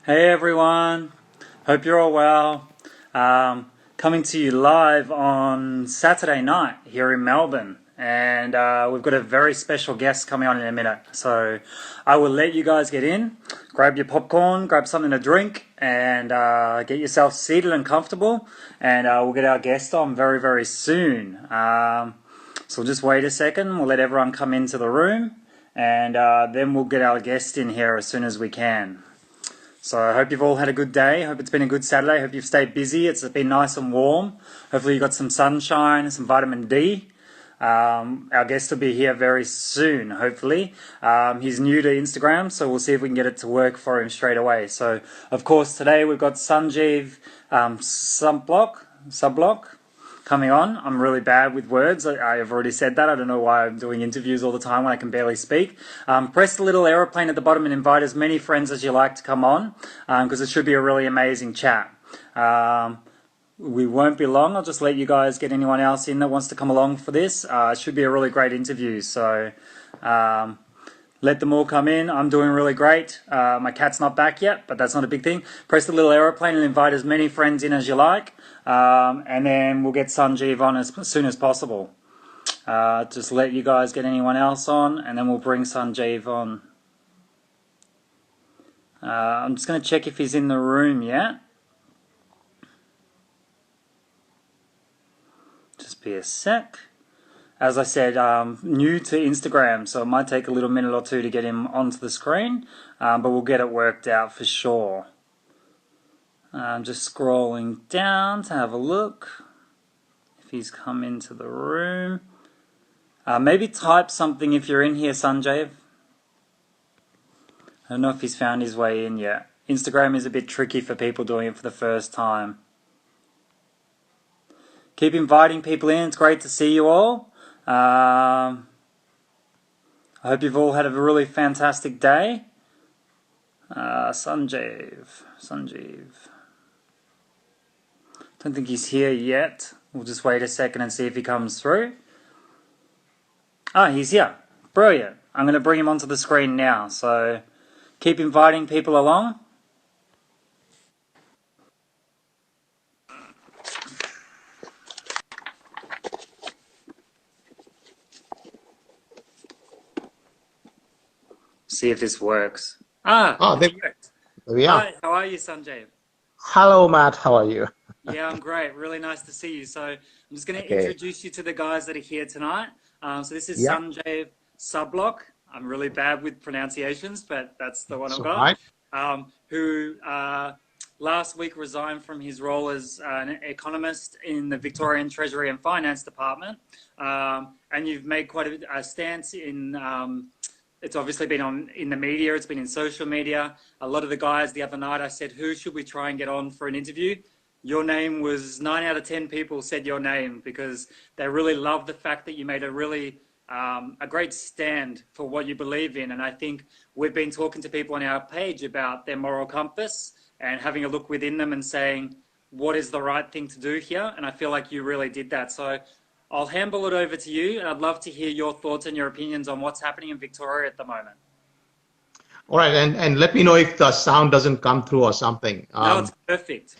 Hey everyone, hope you're all well. Coming to you live on Saturday night here in Melbourne, and we've got a very special guest coming on in a minute. So I will let you guys get in, grab your popcorn, grab something to drink, and get yourself seated and comfortable, and we'll get our guest on very, very soon. So we'll just wait a second, we'll let everyone come into the room, and then we'll get our guest in here as soon as we can. So I hope you've all had a good day. Hope it's been a good Saturday. Hope you've stayed busy. It's been nice and warm. Hopefully you got some sunshine, some vitamin D. Our guest will be here very soon, hopefully. He's new to Instagram, so we'll see if we can get it to work for him straight away. So, of course, today we've got Sanjeev Sabhlok coming on. I'm really bad with words. I've already said that. I don't know why I'm doing interviews all the time when I can barely speak. Press the little aeroplane at the bottom and invite as many friends as you like to come on, because it should be a really amazing chat. We won't be long. I'll just let you guys get anyone else in that wants to come along for this. It should be a really great interview. So let them all come in. I'm doing really great. My cat's not back yet, but that's not a big thing. Press the little aeroplane and invite as many friends in as you like. And then we'll get Sanjeev on as soon as possible. Just let you guys get anyone else on, and then we'll bring Sanjeev on. I'm just going to check if he's in the room yet. Just be a sec. As I said, new to Instagram, so it might take a little minute or two to get him onto the screen, but we'll get it worked out for sure. I'm just scrolling down to have a look if he's come into the room. Maybe type something if you're in here, Sanjeev. I don't know if he's found his way in yet. Instagram is a bit tricky for people doing it for the first time. Keep inviting people in. It's great to see you all. I hope you've all had a really fantastic day. Sanjeev. Don't think he's here yet. We'll just wait a second and see if he comes through. He's here. Brilliant. I'm going to bring him onto the screen now. So keep inviting people along. See if this works. There we are. Hi, how are you, Sanjeev? Hello, Matt. How are you? Yeah, I'm great. Really nice to see you. So I'm just going to introduce you to the guys that are here tonight. So this is Sanjeev Sabhlok. I'm really bad with pronunciations, but that's the one I've got. Right. Who last week resigned from his role as an economist in the Victorian Treasury and Finance department. And you've made quite a stance in... it's obviously been in the media, it's been in social media. A lot of the guys the other night, I said, who should we try and get on for an interview? Your name was 9 out of 10 people said your name because they really love the fact that you made a really, a great stand for what you believe in. And I think we've been talking to people on our page about their moral compass and having a look within them and saying, what is the right thing to do here? And I feel like you really did that. So I'll handball it over to you, and I'd love to hear your thoughts and your opinions on what's happening in Victoria at the moment. All right, and let me know if the sound doesn't come through or something. No, it's perfect.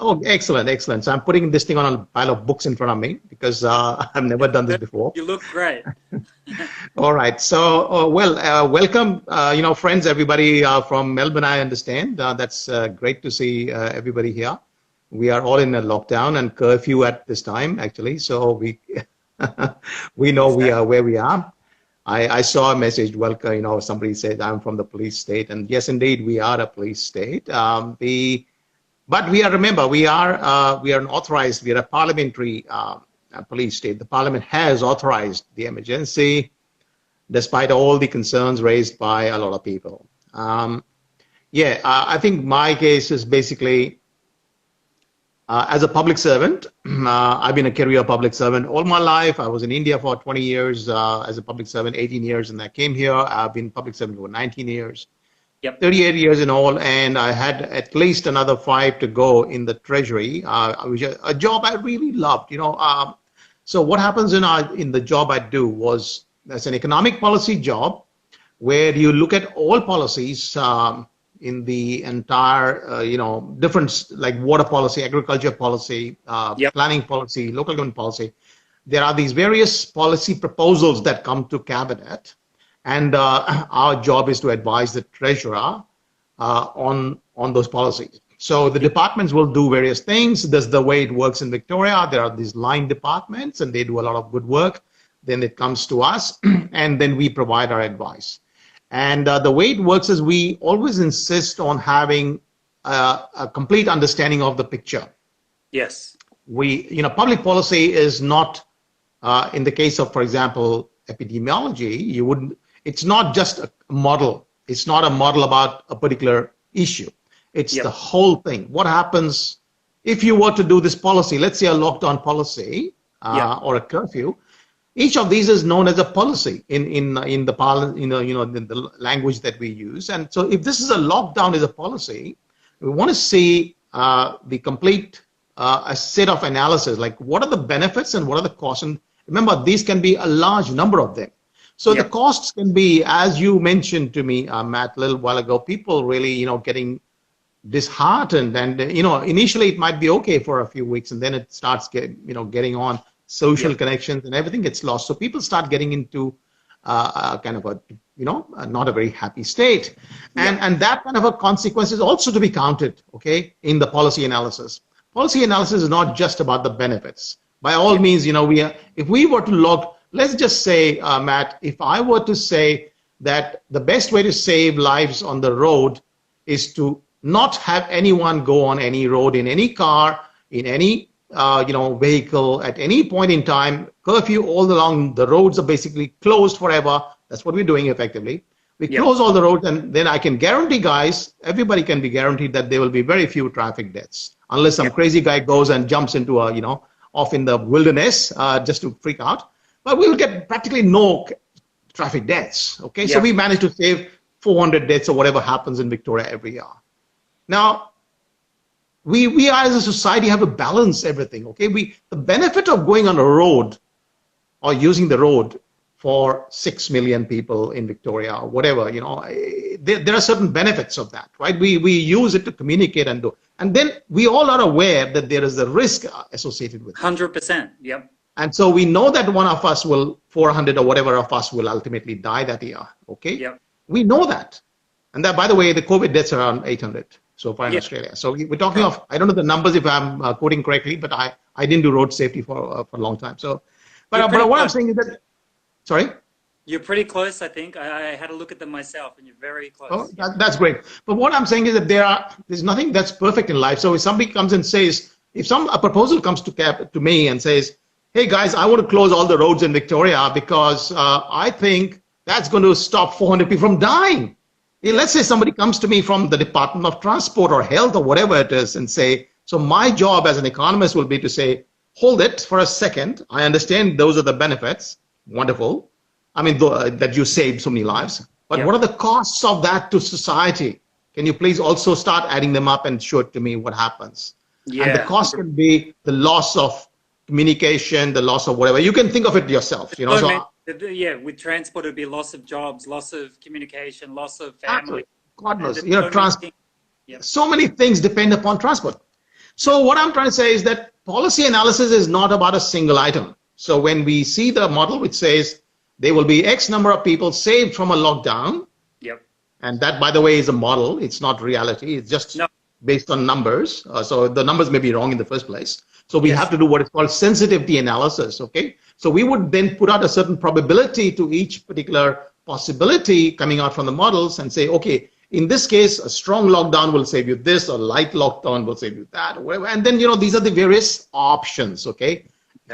Oh, excellent. So I'm putting this thing on a pile of books in front of me because I've never done this before. You look great. All right, so welcome, friends, everybody from Melbourne. I understand that's great to see everybody here. We are all in a lockdown and curfew at this time, actually. So we know we are where we are. I saw a message, welcome, somebody said, I'm from the police state. And yes, indeed, we are a police state. But we are, remember, we are an authorized, we are a parliamentary police state. The parliament has authorized the emergency, despite all the concerns raised by a lot of people. I think my case is basically, as a public servant, I've been a career public servant all my life. I was in India for 20 years as a public servant, 18 years, and I came here. I've been public servant for 19 years, 38 years in all, and I had at least another 5 to go in the Treasury, which is a job I really loved. So what happens in the job I do was, that's an economic policy job where you look at all policies in the entire, different like water policy, agriculture policy, planning policy, local government policy. There are these various policy proposals that come to cabinet, and our job is to advise the treasurer on those policies. So the departments will do various things. That's the way it works in Victoria. There are these line departments, and they do a lot of good work. Then it comes to us, and then we provide our advice. And the way it works is we always insist on having a complete understanding of the picture. Yes. Public policy is not, in the case of, for example, epidemiology, it's not just a model. It's not a model about a particular issue. It's the whole thing. What happens if you were to do this policy, let's say a lockdown policy or a curfew? Each of these is known as a policy in the language that we use. And so if this is a lockdown is a policy, we want to see the complete a set of analysis, like what are the benefits and what are the costs. And remember, these can be a large number of them. So the costs can be, as you mentioned to me, Matt, a little while ago, people really, getting disheartened. And, initially it might be okay for a few weeks, and then it starts getting on. Social connections and everything gets lost. So people start getting into kind of a, not a very happy state. And that kind of a consequence is also to be counted, okay, in the policy analysis. Policy analysis is not just about the benefits. By all means, if we were to let's just say, Matt, if I were to say that the best way to save lives on the road is to not have anyone go on any road in any car, in any vehicle at any point in time, curfew all along, the roads are basically closed forever. That's what we're doing effectively. We close all the roads, and then I can guarantee, guys, everybody can be guaranteed that there will be very few traffic deaths, unless some crazy guy goes and jumps into off in the wilderness just to freak out. But we will get practically no traffic deaths, okay? So we managed to save 400 deaths or whatever happens in Victoria every year. Now, we are as a society have to balance everything, okay? The benefit of going on a road or using the road for 6 million people in Victoria or whatever, there are certain benefits of that, right? We use it to communicate and do. And then we all are aware that there is a risk associated with it. 100%, yep. And so we know that one of us 400 or whatever of us will ultimately die that year, okay? Yep. We know that. And that, by the way, the COVID deaths are around 800. So far in Australia. So we're talking of, I don't know the numbers if I'm quoting correctly, but I didn't do road safety for a long time. So, but what I'm saying is that, sorry? You're pretty close, I think. I had a look at them myself, and you're very close. Oh, that's great. But what I'm saying is that there's nothing that's perfect in life. So if somebody comes and says, a proposal comes to me and says, hey guys, I want to close all the roads in Victoria because I think that's going to stop 400 people from dying. Let's say somebody comes to me from the Department of Transport or Health or whatever it is and say, so my job as an economist will be to say, hold it for a second. I understand those are the benefits. Wonderful. I mean, that you saved so many lives. But what are the costs of that to society? Can you please also start adding them up and show it to me what happens? And the cost can be the loss of communication, the loss of whatever. You can think of it yourself. With transport, it'd be loss of jobs, loss of communication, loss of family. God knows. So many things depend upon transport. So what I'm trying to say is that policy analysis is not about a single item. So when we see the model which says there will be X number of people saved from a lockdown, and that, by the way, is a model. It's not reality. It's just based on numbers. So the numbers may be wrong in the first place. So we have to do what is called sensitivity analysis, okay? So we would then put out a certain probability to each particular possibility coming out from the models and say, okay, in this case, a strong lockdown will save you this, a light lockdown will save you that, or whatever. And then, these are the various options, okay?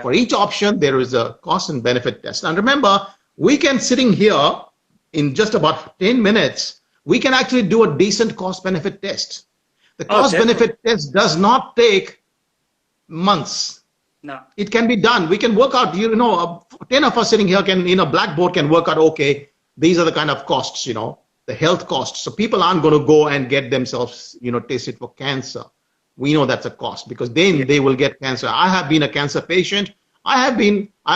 For each option, there is a cost and benefit test. And remember, we can, sitting here in just about 10 minutes, we can actually do a decent cost benefit test. The cost benefit test does not take months. No. It can be done. We can work out, 10 of us sitting here can, Blackboard can work out, okay, these are the kind of costs, the health costs. So people aren't going to go and get themselves, tested for cancer. We know that's a cost because then they will get cancer. I have been a cancer patient. I've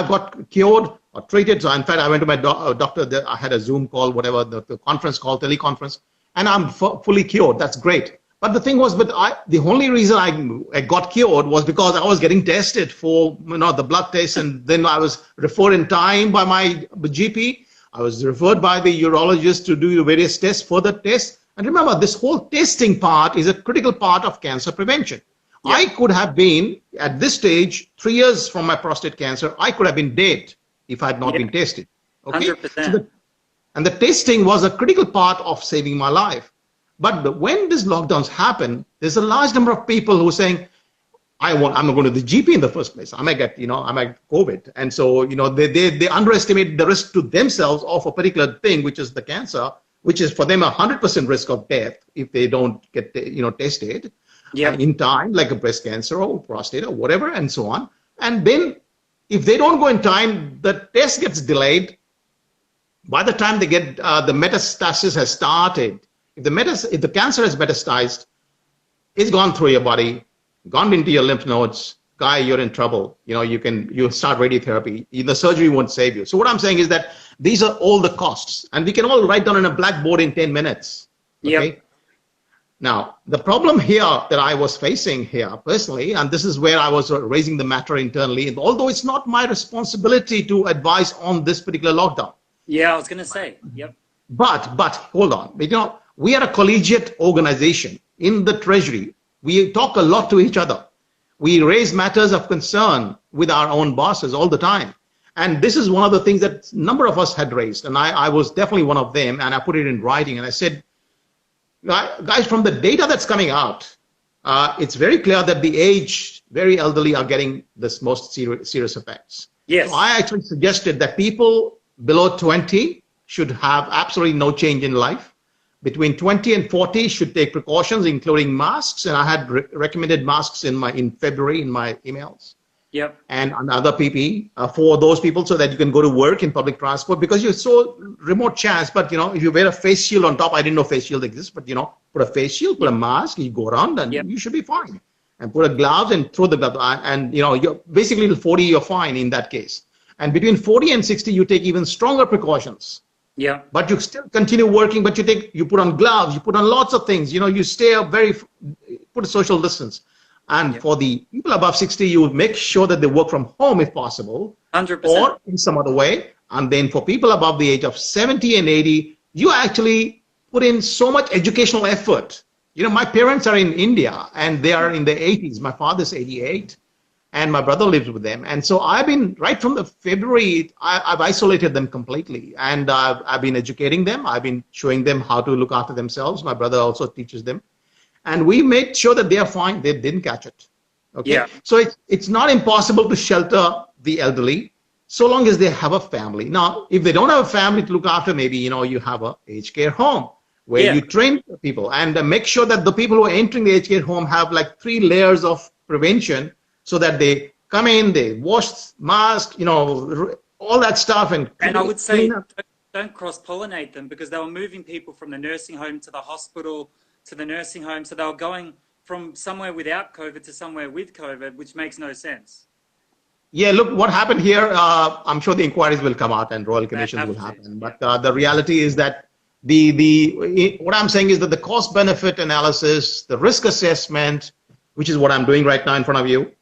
got cured or treated. So in fact, I went to my doctor. I had a Zoom call, whatever, the conference call, teleconference. and I'm fully cured. That's great. But the thing was, the only reason I got cured was because I was getting tested for the blood test, and then I was referred in time by my GP. I was referred by the urologist to do various tests, further tests. And remember, this whole testing part is a critical part of cancer prevention. Yeah. I could have been, at this stage, 3 years from my prostate cancer, I could have been dead if I had not been tested. Okay? 100%. And the testing was a critical part of saving my life. But when these lockdowns happen, there's a large number of people who are saying, I'm not going to the GP in the first place. I might get, I might get COVID. And so, they underestimate the risk to themselves of a particular thing, which is the cancer, which is for them 100% risk of death if they don't get, tested in time, like a breast cancer or prostate or whatever, and so on. And then if they don't go in time, the test gets delayed. By the time they get, the metastasis has started. If the cancer has metastasized, it's gone through your body, gone into your lymph nodes, guy, you're in trouble. You start radiotherapy. The surgery won't save you. So what I'm saying is that these are all the costs, and we can all write down on a blackboard in 10 minutes. Okay. Yep. Now, the problem here that I was facing here personally, and this is where I was raising the matter internally, although it's not my responsibility to advise on this particular lockdown. Yeah, I was going to say, yep. But hold on, we are a collegiate organization in the Treasury. We talk a lot to each other. We raise matters of concern with our own bosses all the time. And this is one of the things that a number of us had raised. And I was definitely one of them. And I put it in writing. And I said, guys, from the data that's coming out, it's very clear that the very elderly are getting this most serious effects. Yes. So I actually suggested that people below 20 should have absolutely no change in life. Between 20 and 40 should take precautions, including masks. And I had recommended masks in February in my emails. Yep. And another PPE for those people so that you can go to work in public transport, because you're so remote chance. But, if you wear a face shield on top, I didn't know face shield exists, but, put a face shield, put a mask, you go around and you should be fine. And put a gloves and throw the gloves. And, you're basically till 40, you're fine in that case. And between 40 and 60, you take even stronger precautions. Yeah. But you still continue working, but you put on gloves, you put on lots of things, you stay up put a social distance. And for the people above 60, you make sure that they work from home if possible. 100%. Or in some other way. And then for people above the age of 70 and 80, you actually put in so much educational effort. My parents are in India and they are in their 80s. My father's 88. And my brother lives with them. And so I've been, right from the February, I've isolated them completely. And I've been educating them. I've been showing them how to look after themselves. My brother also teaches them. And we made sure that they are fine. They didn't catch it. Okay. Yeah. So it's not impossible to shelter the elderly so long as they have a family. Now, if they don't have a family to look after, maybe, you have a aged care home where you train people and make sure that the people who are entering the aged care home have like 3 layers of prevention. So that they come in, they wash, mask, all that stuff. And I would say don't cross-pollinate them, because they were moving people from the nursing home to the hospital to the nursing home. So they were going from somewhere without COVID to somewhere with COVID, which makes no sense. Yeah, look, what happened here, I'm sure the inquiries will come out and royal commissions will happen. But the reality is that what I'm saying is that the cost-benefit analysis, the risk assessment, which is what I'm doing right now in front of you.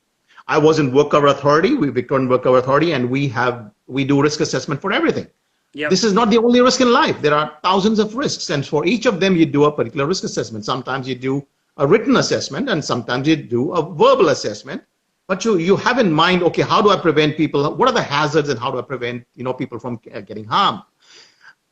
I was in Work Cover Authority, Victorian Work Cover Authority, and we do risk assessment for everything. Yep. This is not the only risk in life. There are thousands of risks, and for each of them, you do a particular risk assessment. Sometimes you do a written assessment, and sometimes you do a verbal assessment. But you have in mind, okay, how do I prevent people? What are the hazards, and how do I prevent people from getting harmed?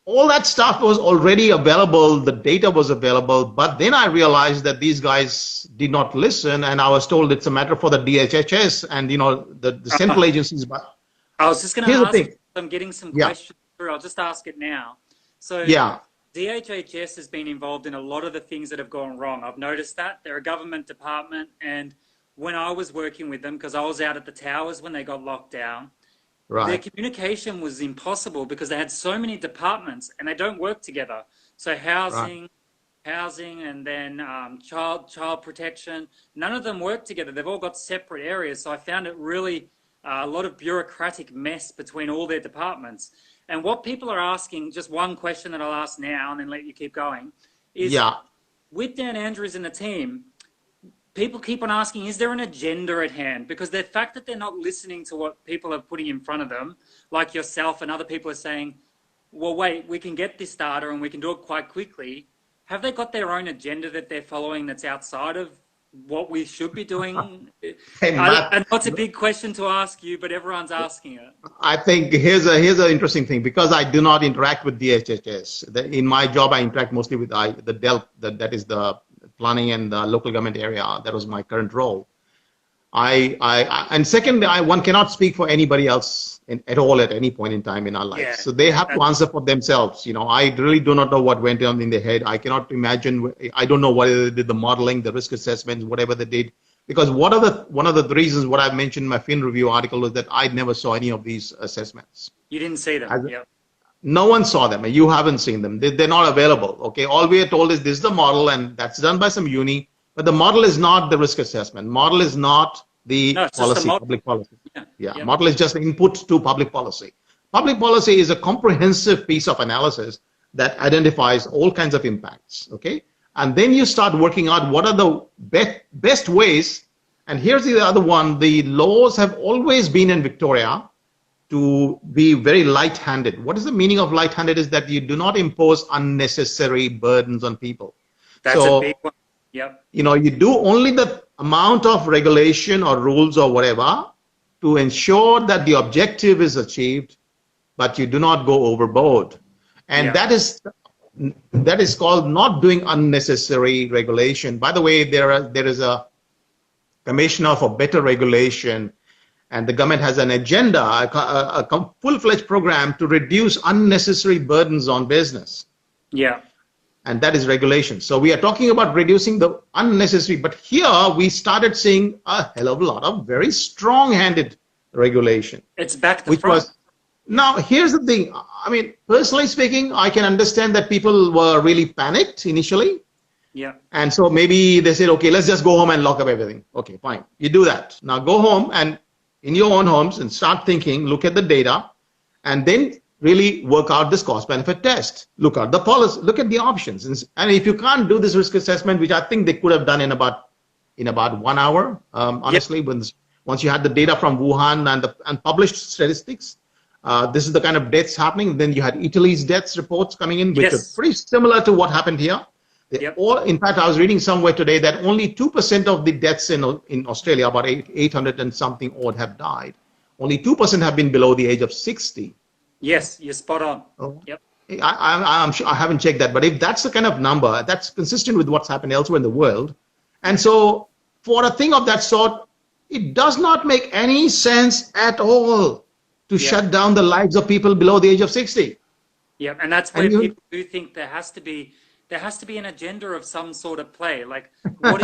All that stuff was already available. The data was available. But then I realized that these guys did not listen. And I was told it's a matter for the DHHS and, the central agencies. But I was just going to ask, I'm getting some questions through. I'll just ask it now. So DHHS has been involved in a lot of the things that have gone wrong. I've noticed that. They're a government department. And when I was working with them, because I was out at the towers when they got locked down, their communication was impossible because they had so many departments and they don't work together. So housing, and then child protection, none of them work together. They've all got separate areas. So I found it really a lot of bureaucratic mess between all their departments. And what people are asking, just one question that I'll ask now and then let you keep going, is with Dan Andrews and the team, people keep on asking, is there an agenda at hand? Because the fact that they're not listening to what people are putting in front of them, like yourself and other people are saying, well, wait, we can get this data and we can do it quite quickly. Have they got their own agenda that they're following that's outside of what we should be doing? Hey, Matt, I know it's a big question to ask you, but everyone's asking it. I think here's an interesting thing, because I do not interact with DHHS. In my job, I interact mostly with the DELP, that is the planning and the local government area. That was my current role. And second, one cannot speak for anybody else at all at any point in time in our life. So they have to answer for themselves. I really do not know what went on in their head. I cannot imagine. I don't know whether they did the modeling, the risk assessments, whatever they did. Because one of the reasons what I mentioned in my Fin Review article is that I never saw any of these assessments. You didn't see them. No one saw them. You haven't seen them. They're not available. Okay. All we are told is this is the model, and that's done by some uni. But the model is not the risk assessment. Model is not the policy, public policy. Model is just input to public policy. Public policy is a comprehensive piece of analysis that identifies all kinds of impacts. Okay. And then you start working out what are the best ways. And here's the other one. The laws have always been in Victoria to be very light-handed. What is the meaning of light-handed? Is that you do not impose unnecessary burdens on people. That's a big one. Yep. You do only the amount of regulation or rules or whatever to ensure that the objective is achieved, but you do not go overboard. And that is called not doing unnecessary regulation. By the way, there is a Commissioner for Better Regulation, and the government has an agenda, a full-fledged program to reduce unnecessary burdens on business. Yeah. And that is regulation. So we are talking about reducing the unnecessary, but here we started seeing a hell of a lot of very strong-handed regulation. It's back to front. Now, here's the thing. I mean, personally speaking, I can understand that people were really panicked initially. Yeah. And so maybe they said, okay, let's just go home and lock up everything. Okay, fine. You do that. Now go home and in your own homes and start thinking, look at the data, and then really work out this cost benefit test. Look at the policy, look at the options. And if you can't do this risk assessment, which I think they could have done in about 1 hour, honestly, once you had the data from Wuhan and published statistics, this is the kind of deaths happening. Then you had Italy's deaths reports coming in, which are pretty similar to what happened here. In fact, I was reading somewhere today that only 2% of the deaths in Australia, about 800 and something odd, have died. Only 2% have been below the age of 60. Yes, you're spot on. Oh. Yep. I'm sure I haven't checked that, but if that's the kind of number, that's consistent with what's happened elsewhere in the world. And so for a thing of that sort, it does not make any sense at all to shut down the lives of people below the age of 60. Yeah, and that's where people do think there has to be an agenda of some sort of play. Like, what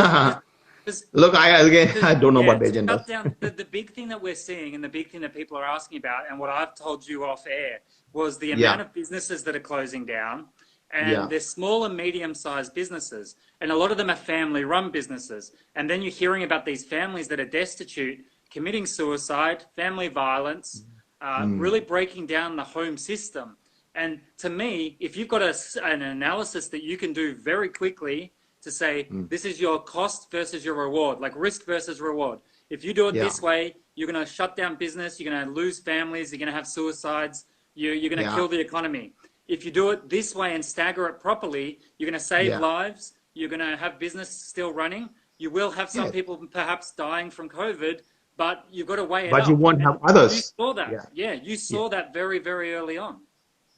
is look, I don't know about the agenda. The big thing that we're seeing and the big thing that people are asking about, and what I've told you off air, was the amount of businesses that are closing down. And they're small and medium-sized businesses. And a lot of them are family-run businesses. And then you're hearing about these families that are destitute, committing suicide, family violence, really breaking down the home system. And to me, if you've got an analysis that you can do very quickly to say, this is your cost versus your reward, like risk versus reward. If you do it this way, you're going to shut down business, you're going to lose families, you're going to have suicides, you're going to kill the economy. If you do it this way and stagger it properly, you're going to save lives, you're going to have business still running. You will have some people perhaps dying from COVID, but you've got to weigh it up. But you won't have others. You saw that. You saw that very, very early on.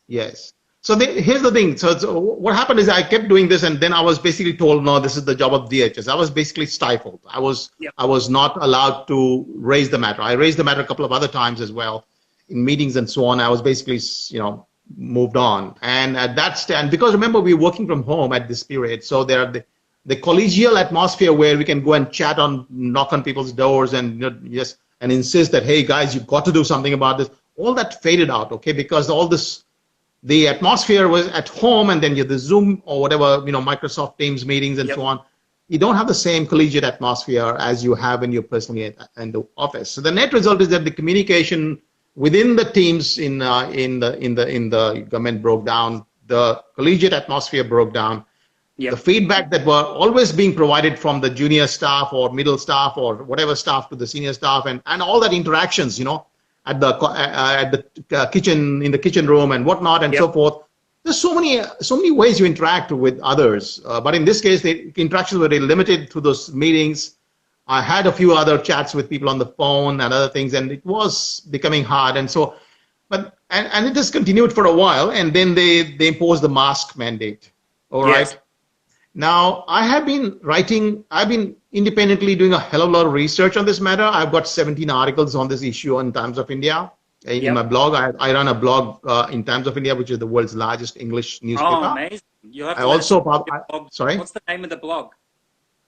Yes. So here's the thing. So what happened is I kept doing this, and then I was basically told, no, this is the job of DHS. I was basically stifled. I was not allowed to raise the matter. I raised the matter a couple of other times as well in meetings and so on. I was basically, moved on. And at that stand, because remember, we're working from home at this period. So there are the collegial atmosphere where we can go and chat knock on people's doors and and insist that, hey guys, you've got to do something about this. All that faded out, okay? Because the atmosphere was at home, and then you the Zoom or whatever, Microsoft Teams meetings and so on. You don't have the same collegiate atmosphere as you have when you're personally in the office. So the net result is that the communication within the teams in the government broke down. The collegiate atmosphere broke down, The feedback that were always being provided from the junior staff or middle staff or whatever staff to the senior staff, and all that interactions, at the kitchen, in the kitchen room and whatnot and so forth. There's so many ways you interact with others, but in this case, the interactions were limited to those meetings. I had a few other chats with people on the phone and other things, and it was becoming hard. And so, but and it just continued for a while, and then they imposed the mask mandate. All right. Now I've been independently doing a hell of a lot of research on this matter. I've got 17 articles on this issue on Times of India. In my blog, I run a blog in Times of India, which is the world's largest English newspaper. Oh, amazing! You have sorry. What's the name of the blog?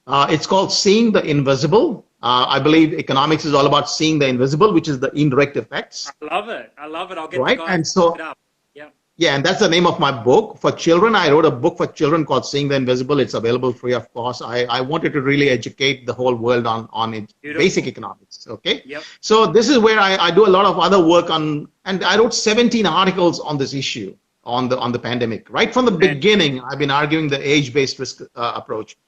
It's called Seeing the Invisible. I believe economics is all about seeing the invisible, which is the indirect effects. I love it. I love it. I'll get right. The guys and so, to look it up. Yeah, and that's the name of my book for children. I wrote a book for children called Seeing the Invisible. It's available free of cost. I wanted to really educate the whole world on it, basic economics. Okay. So this is where I do a lot of other work on, and I wrote 17 articles on this issue on the pandemic. Right from the beginning, I've been arguing the age-based risk approach.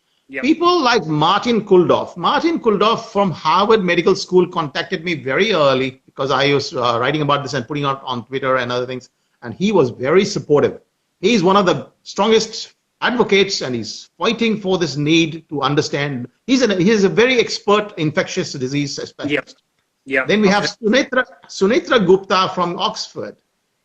People like Martin Kulldorff from Harvard Medical School contacted me very early because I was writing about this and putting out on Twitter and other things. And he was very supportive. He's one of the strongest advocates, and he's fighting for this need to understand. He's a very expert infectious disease specialist. Then we have Sunetra Gupta from Oxford.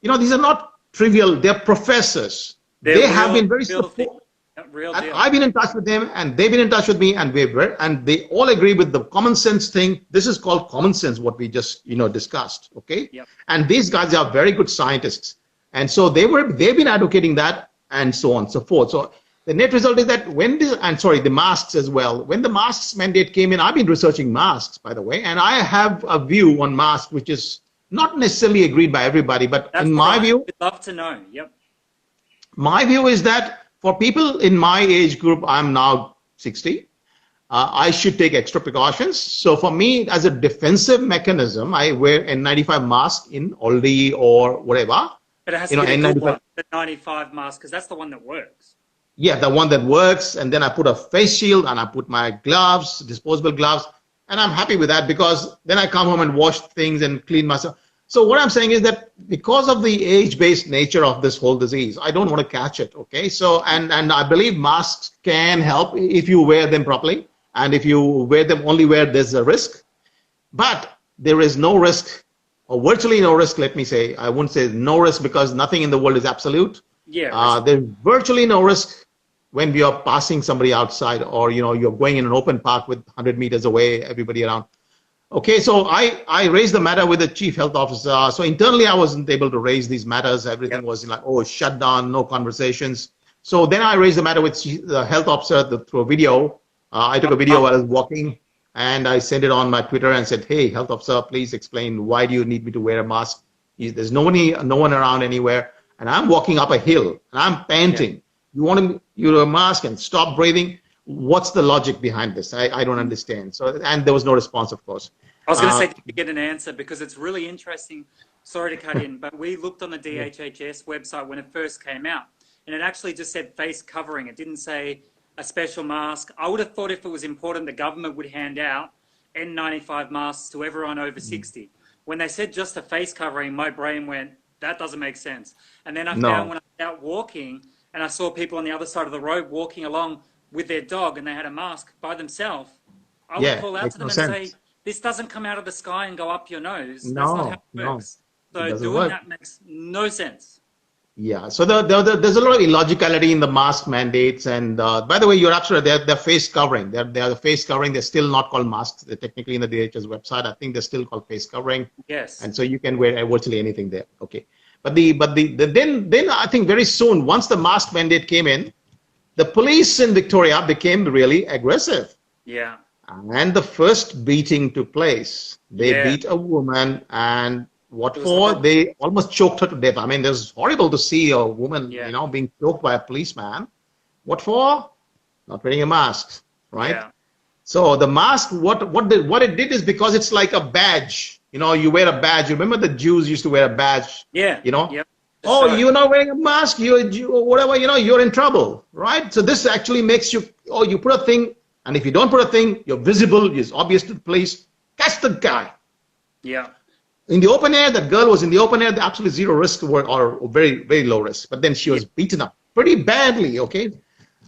These are not trivial. They're professors. They have been very supportive. I've been in touch with them, and they've been in touch with me, and they all agree with the common sense thing. This is called common sense, what we just discussed. Okay, and these guys are very good scientists. And so they've been advocating that, and so on and so forth. So the net result is that the masks as well. When the masks mandate came in, I've been researching masks, by the way, and I have a view on masks which is not necessarily agreed by everybody, but in my view, I'd love to know. My view is that for people in my age group, I'm now 60. I should take extra precautions. So for me, as a defensive mechanism, I wear a N95 mask in Aldi or whatever. But it has to be the 95 mask, because that's the one that works. Yeah, the one that works. And then I put a face shield and I put my gloves, disposable gloves. And I'm happy with that because then I come home and wash things and clean myself. So what I'm saying is that because of the age-based nature of this whole disease, I don't want to catch it. Okay. So, and I believe masks can help if you wear them properly. And if you wear them only where there's a risk. But there is no risk, or virtually no risk, let me say. I wouldn't say no risk because nothing in the world is absolute. There's virtually no risk when we are passing somebody outside, or you're going in an open park with 100 meters away, everybody around. Okay, so I raised the matter with the chief health officer. So internally, I wasn't able to raise these matters. Everything was like, shut down, no conversations. So then I raised the matter with the health officer through a video. I took a video while I was walking. And I sent it on my Twitter and said, hey, health officer, please explain, why do you need me to wear a mask? There's no one around anywhere. And I'm walking up a hill and I'm panting. You want you to wear a mask and stop breathing? What's the logic behind this? I don't understand. So, and there was no response, of course. I was going to say, did you get an answer? Because it's really interesting. Sorry to cut in, but we looked on the DHHS website when it first came out, and it actually just said face covering. It didn't say a special mask. I would have thought if it was important, the government would hand out N95 masks to everyone over 60. When they said just a face covering, my brain went, that doesn't make sense. And then I found when I was out walking and I saw people on the other side of the road walking along with their dog and they had a mask by themselves, I would call out to them and say, this doesn't come out of the sky and go up your nose. That's not how it works. So doing that makes no sense. Yeah, so there's a lot of illogicality in the mask mandates, and by the way, you're absolutely they're face covering. They're the face covering. They're still not called masks. They're technically in the DHS website. I think they're still called face covering. Yes. And so you can wear virtually anything there. Okay, but then I think very soon, once the mask mandate came in, the police in Victoria became really aggressive. Yeah. And the first beating took place. They beat a woman and. What for? They almost choked her to death. I mean, it's horrible to see a woman, being choked by a policeman. What for? Not wearing a mask, right? Yeah. So the mask, what it did is because it's like a badge. You wear a badge. You remember the Jews used to wear a badge? Yeah. Yep. oh, you're not wearing a mask, you whatever, you're in trouble, right? So this actually makes you, oh, you put a thing, and if you don't put a thing, you're visible, it's obvious to the police, catch the guy. Yeah. In the open air, that girl was in the open air, absolutely zero risk or very, very low risk. But then she was beaten up pretty badly, okay?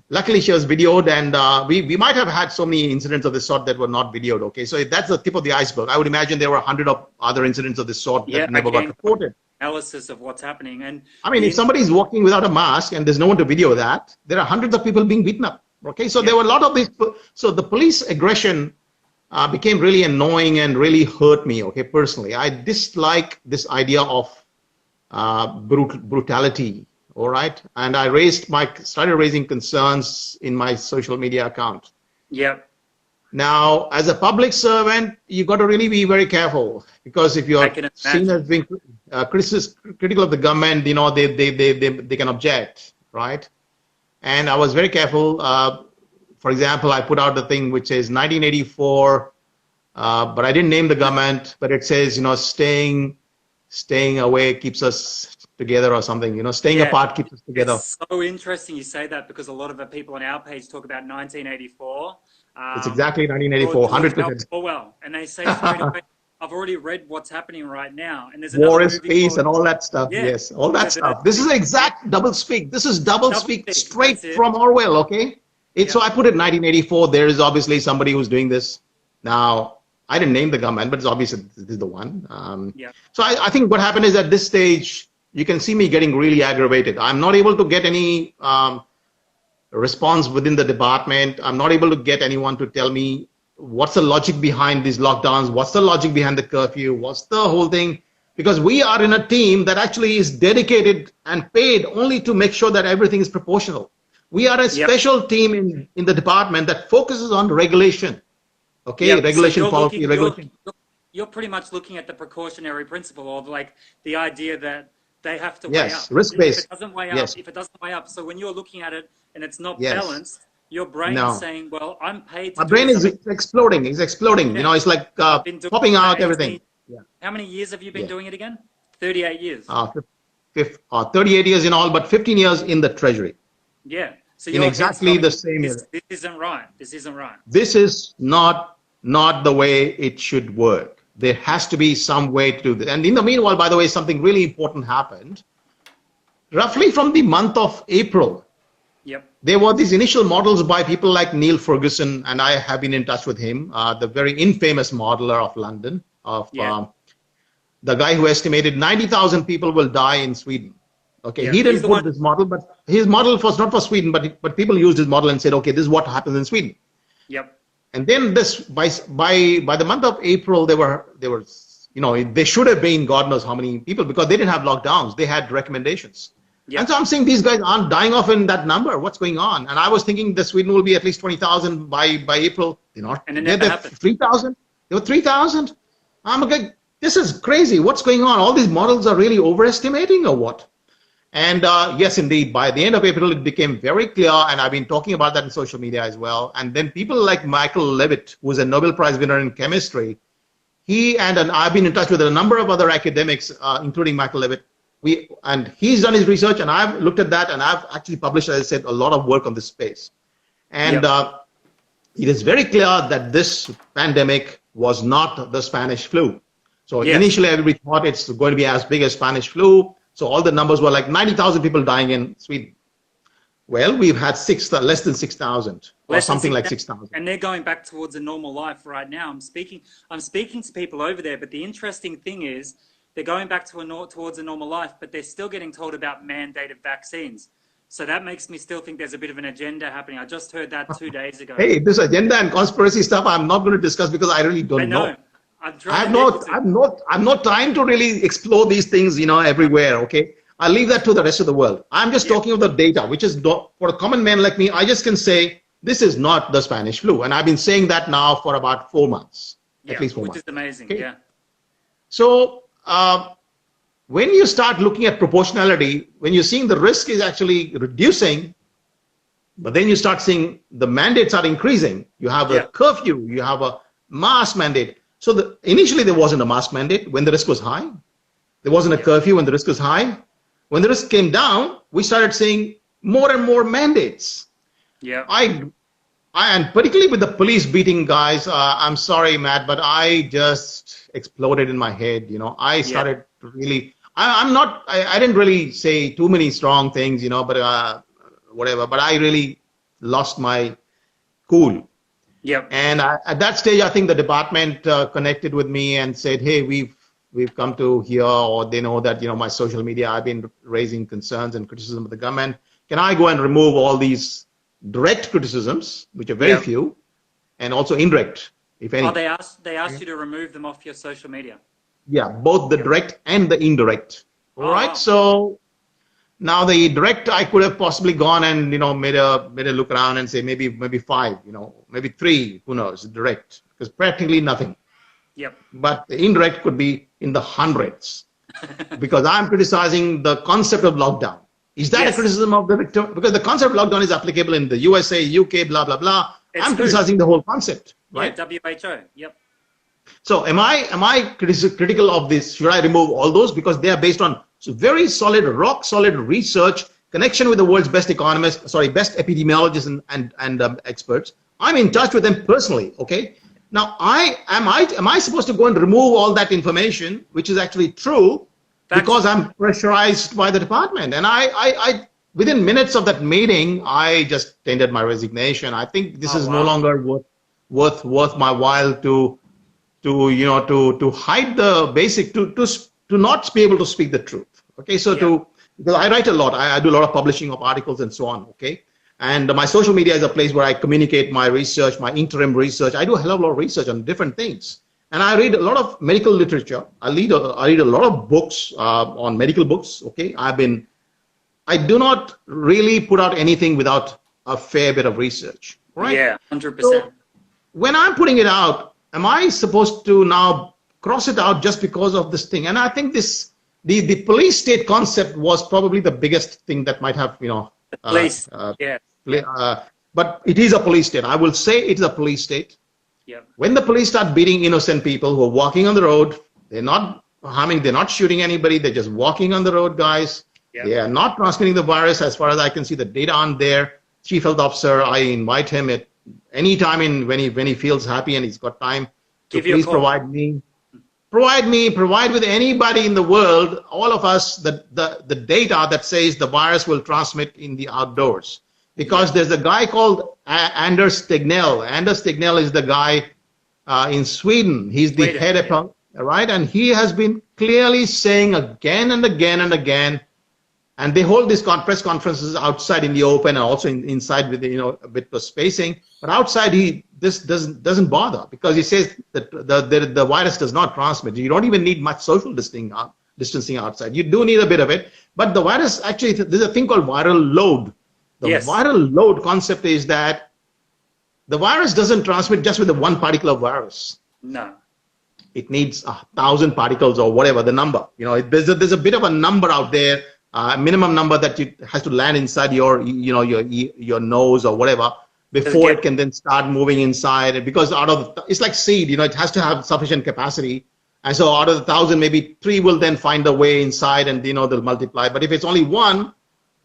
Luckily, she was videoed, and we might have had so many incidents of this sort that were not videoed, okay? So that's the tip of the iceberg. I would imagine there were 100 of other incidents of this sort that never got reported. Analysis of what's happening. And I mean, if somebody is walking without a mask and there's no one to video that, there are hundreds of people being beaten up, okay? So there were a lot of these. So the police aggression became really annoying and really hurt me, okay, personally. I dislike this idea of brutality, all right? And I started raising concerns in my social media account. Yep. Now, as a public servant, you've got to really be very careful, because if you're seen as being critical of the government, they can object, right? And I was very careful. For example, I put out the thing which says 1984, but I didn't name the government, but it says, staying away keeps us together or something, staying apart keeps us together. It's so interesting you say that, because a lot of the people on our page talk about 1984. It's exactly 1984, 100%. Well, and they say straight away, I've already read what's happening right now. And there's war is peace and all that stuff. Yeah. Yes, all that stuff. This is exact doublespeak. This is doublespeak straight from Orwell, okay? So I put it 1984. There is obviously somebody who's doing this. Now, I didn't name the government, but it's obvious this is the one. So I think what happened is, at this stage, you can see me getting really aggravated. I'm not able to get any response within the department. I'm not able to get anyone to tell me what's the logic behind these lockdowns, what's the logic behind the curfew, what's the whole thing. Because we are in a team that actually is dedicated and paid only to make sure that everything is proportional. We are a special team in the department that focuses on regulation. Okay, regulation, so policy, regulation. You're pretty much looking at the precautionary principle of like the idea that they have to weigh up. Yes, risk-based. If it doesn't weigh up, if it doesn't weigh up. So when you're looking at it and it's not balanced, your brain is saying, well, I'm paid to My brain is exploding. It's exploding. It's like popping out everything. How many years have you been doing it again? 38 years. 38 years in all, but 15 years in the Treasury. Yeah. So in exactly the same year. This isn't right. This isn't right. This is not the way it should work. There has to be some way to do this. And in the meanwhile, by the way, something really important happened. Roughly from the month of April, there were these initial models by people like Neil Ferguson, and I have been in touch with him, the very infamous modeler of London, the guy who estimated 90,000 people will die in Sweden. Okay, he didn't put this model, but his model was not for Sweden, but people used his model and said, okay, this is what happens in Sweden. And then this, by the month of April, they were, they should have been God knows how many people, because they didn't have lockdowns. They had recommendations. And so I'm saying these guys aren't dying off in that number. What's going on? And I was thinking that Sweden will be at least 20,000 by April. They're not. And it never happened. 3,000. They were 3,000. I'm like, this is crazy. What's going on? All these models are really overestimating or what? And yes, indeed, by the end of April, it became very clear, and I've been talking about that in social media as well. And then people like Michael Levitt, who's a Nobel Prize winner in chemistry, and I've been in touch with a number of other academics, including Michael Levitt. And he's done his research, and I've looked at that, and I've actually published, as I said, a lot of work on this space. And it is very clear that this pandemic was not the Spanish flu. So initially, everybody thought it's going to be as big as Spanish flu. So all the numbers were like 90,000 people dying in Sweden. Well, we've had less than 6,000 or something like 6,000. And they're going back towards a normal life right now. I'm speaking to people over there, but the interesting thing is they're going back to towards a normal life, but they're still getting told about mandated vaccines. So that makes me still think there's a bit of an agenda happening. I just heard that 2 days ago. Hey, this agenda and conspiracy stuff, I'm not going to discuss because I really don't know. I'm not trying to really explore these things, everywhere. Okay, I'll leave that to the rest of the world. I'm just talking of the data, which is for a common man like me. I just can say this is not the Spanish flu, and I've been saying that now for about 4 months, at least 4 months. Which is amazing. Okay? So when you start looking at proportionality, when you're seeing the risk is actually reducing, but then you start seeing the mandates are increasing. You have a curfew, you have a mask mandate. So initially there wasn't a mask mandate when the risk was high. There wasn't a curfew when the risk was high. when the risk came down, we started seeing more and more mandates. Yeah. And particularly with the police beating guys, I'm sorry, Matt, but I just exploded in my head. I started to really, I didn't really say too many strong things, but whatever, but I really lost my cool. Yep. And at that stage, I think the department connected with me and said, hey, we've come to hear, or they know that, my social media, I've been raising concerns and criticism of the government. Can I go and remove all these direct criticisms, which are very few, and also indirect, if any? Oh, they asked you to remove them off your social media. Yeah, both the direct and the indirect. All right. Wow. So now the direct, I could have possibly gone and made a look around and say maybe 5, maybe 3, who knows, direct, because practically nothing. Yep. But the indirect could be in the hundreds, because I'm criticizing the concept of lockdown. Is that a criticism of the Victorian? Because the concept of lockdown is applicable in the USA, UK, blah, blah, blah. I'm criticizing the whole concept, right? Yeah, WHO, yep. So am I critical of this? Should I remove all those? Because they are based on very solid, rock solid research, connection with the world's best economists, best epidemiologists and experts. I'm in touch with them personally, okay? Now, am I supposed to go and remove all that information, which is actually true, because I'm pressurized by the department? And I within minutes of that meeting, I just tendered my resignation. I think this is no longer worth my while to hide the basic, to not be able to speak the truth. Okay, so because I write a lot, I do a lot of publishing of articles and so on. Okay, and my social media is a place where I communicate my research, my interim research. I do a hell of a lot of research on different things. And I read a lot of medical literature. I read a lot of books on medical books. Okay, I do not really put out anything without a fair bit of research. Right? Yeah, 100%. So when I'm putting it out, am I supposed to now cross it out just because of this thing? And I think the police state concept was probably the biggest thing that might have police. But it is a police state. I will say it is a police state. Yeah. When the police start beating innocent people who are walking on the road, they're not harming, they're not shooting anybody, they're just walking on the road, guys. Yep. They are not transmitting the virus. As far as I can see, the data aren't there. Chief Health Officer, I invite him at any time when he feels happy and he's got time to please provide with anybody in the world, all of us, the data that says the virus will transmit in the outdoors. Because there's a guy called Anders Tegnell. Anders Tegnell is the guy in Sweden. He's the head of, right? And he has been clearly saying again and again and again, and they hold these press conferences outside in the open and also inside with a bit of spacing. But outside, this doesn't bother, because he says that the virus does not transmit. You don't even need much social distancing outside. You do need a bit of it, but the virus actually, there's a thing called viral load. The viral load concept is that the virus doesn't transmit just with the one particle of virus. No. It needs 1,000 particles or whatever the number. There's a bit of a number out there, minimum number that has to land inside your nose or whatever before it can then start moving inside. And because it's like seed, it has to have sufficient capacity. And so out of the 1,000, maybe 3 will then find a way inside and they'll multiply. But if it's only 1,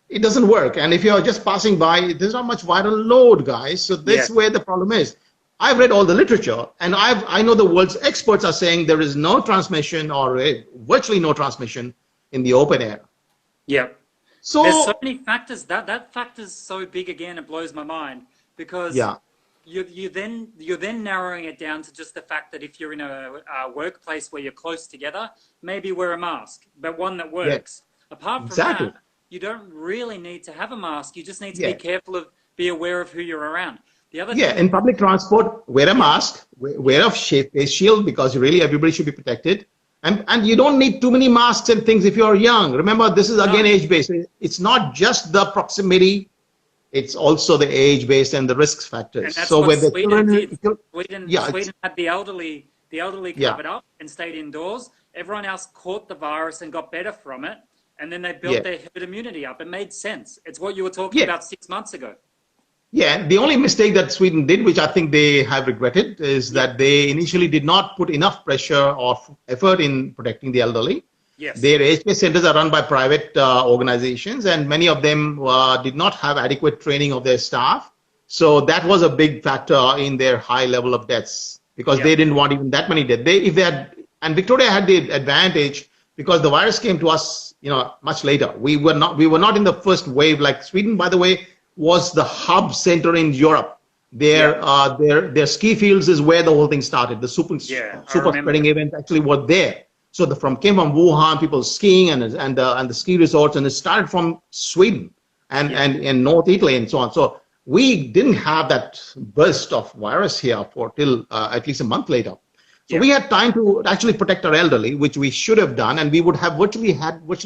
it doesn't work. And if you're just passing by, there's not much viral load, guys. So that's where the problem is. I've read all the literature, and I know the world's experts are saying there is no transmission, or virtually no transmission, in the open air. Yeah. So there's so many factors. That factor is so big. Again, it blows my mind, because you're then narrowing it down to just the fact that if you're in a workplace where you're close together, maybe wear a mask, but one that works. Apart from that, you don't really need to have a mask. You just need to be careful be aware of who you're around. The other thing, in public transport, wear a mask, wear a face shield, because really everybody should be protected. And you don't need too many masks and things if you're young. Remember, this is again age-based. It's not just the proximity, it's also the age-based and the risk factors. And that's so what Sweden did. Sweden had the elderly covered up and stayed indoors. Everyone else caught the virus and got better from it. And then they built their herd immunity up. It made sense. It's what you were talking about 6 months ago. Yeah, the only mistake that Sweden did, which I think they have regretted, is that they initially did not put enough pressure or effort in protecting the elderly. Yes. Their aged care centers are run by private organizations, and many of them did not have adequate training of their staff. So that was a big factor in their high level of deaths, because they didn't want even that many deaths. If they had, and Victoria had the advantage because the virus came to us, much later. We were not in the first wave like Sweden, by the way, was the hub center in Europe. Their ski fields is where the whole thing started. The super spreading event actually was there. So came from Wuhan, people skiing and the ski resorts, and it started from Sweden and North Italy and so on. So we didn't have that burst of virus here till at least a month later. So we had time to actually protect our elderly, which we should have done, and we would have virtually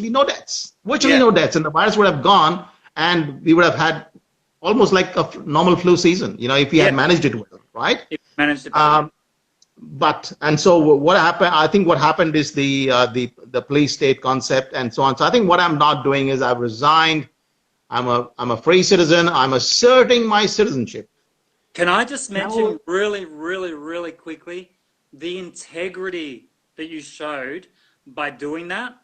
no deaths, no deaths, and the virus would have gone, and we would have had almost like a normal flu season, if we had managed it well, right? Managed it well. And so what happened? I think what happened is the police state concept and so on. So I think what I'm not doing is I've resigned. I'm a free citizen. I'm asserting my citizenship. Can I just mention really, really, really quickly the integrity that you showed by doing that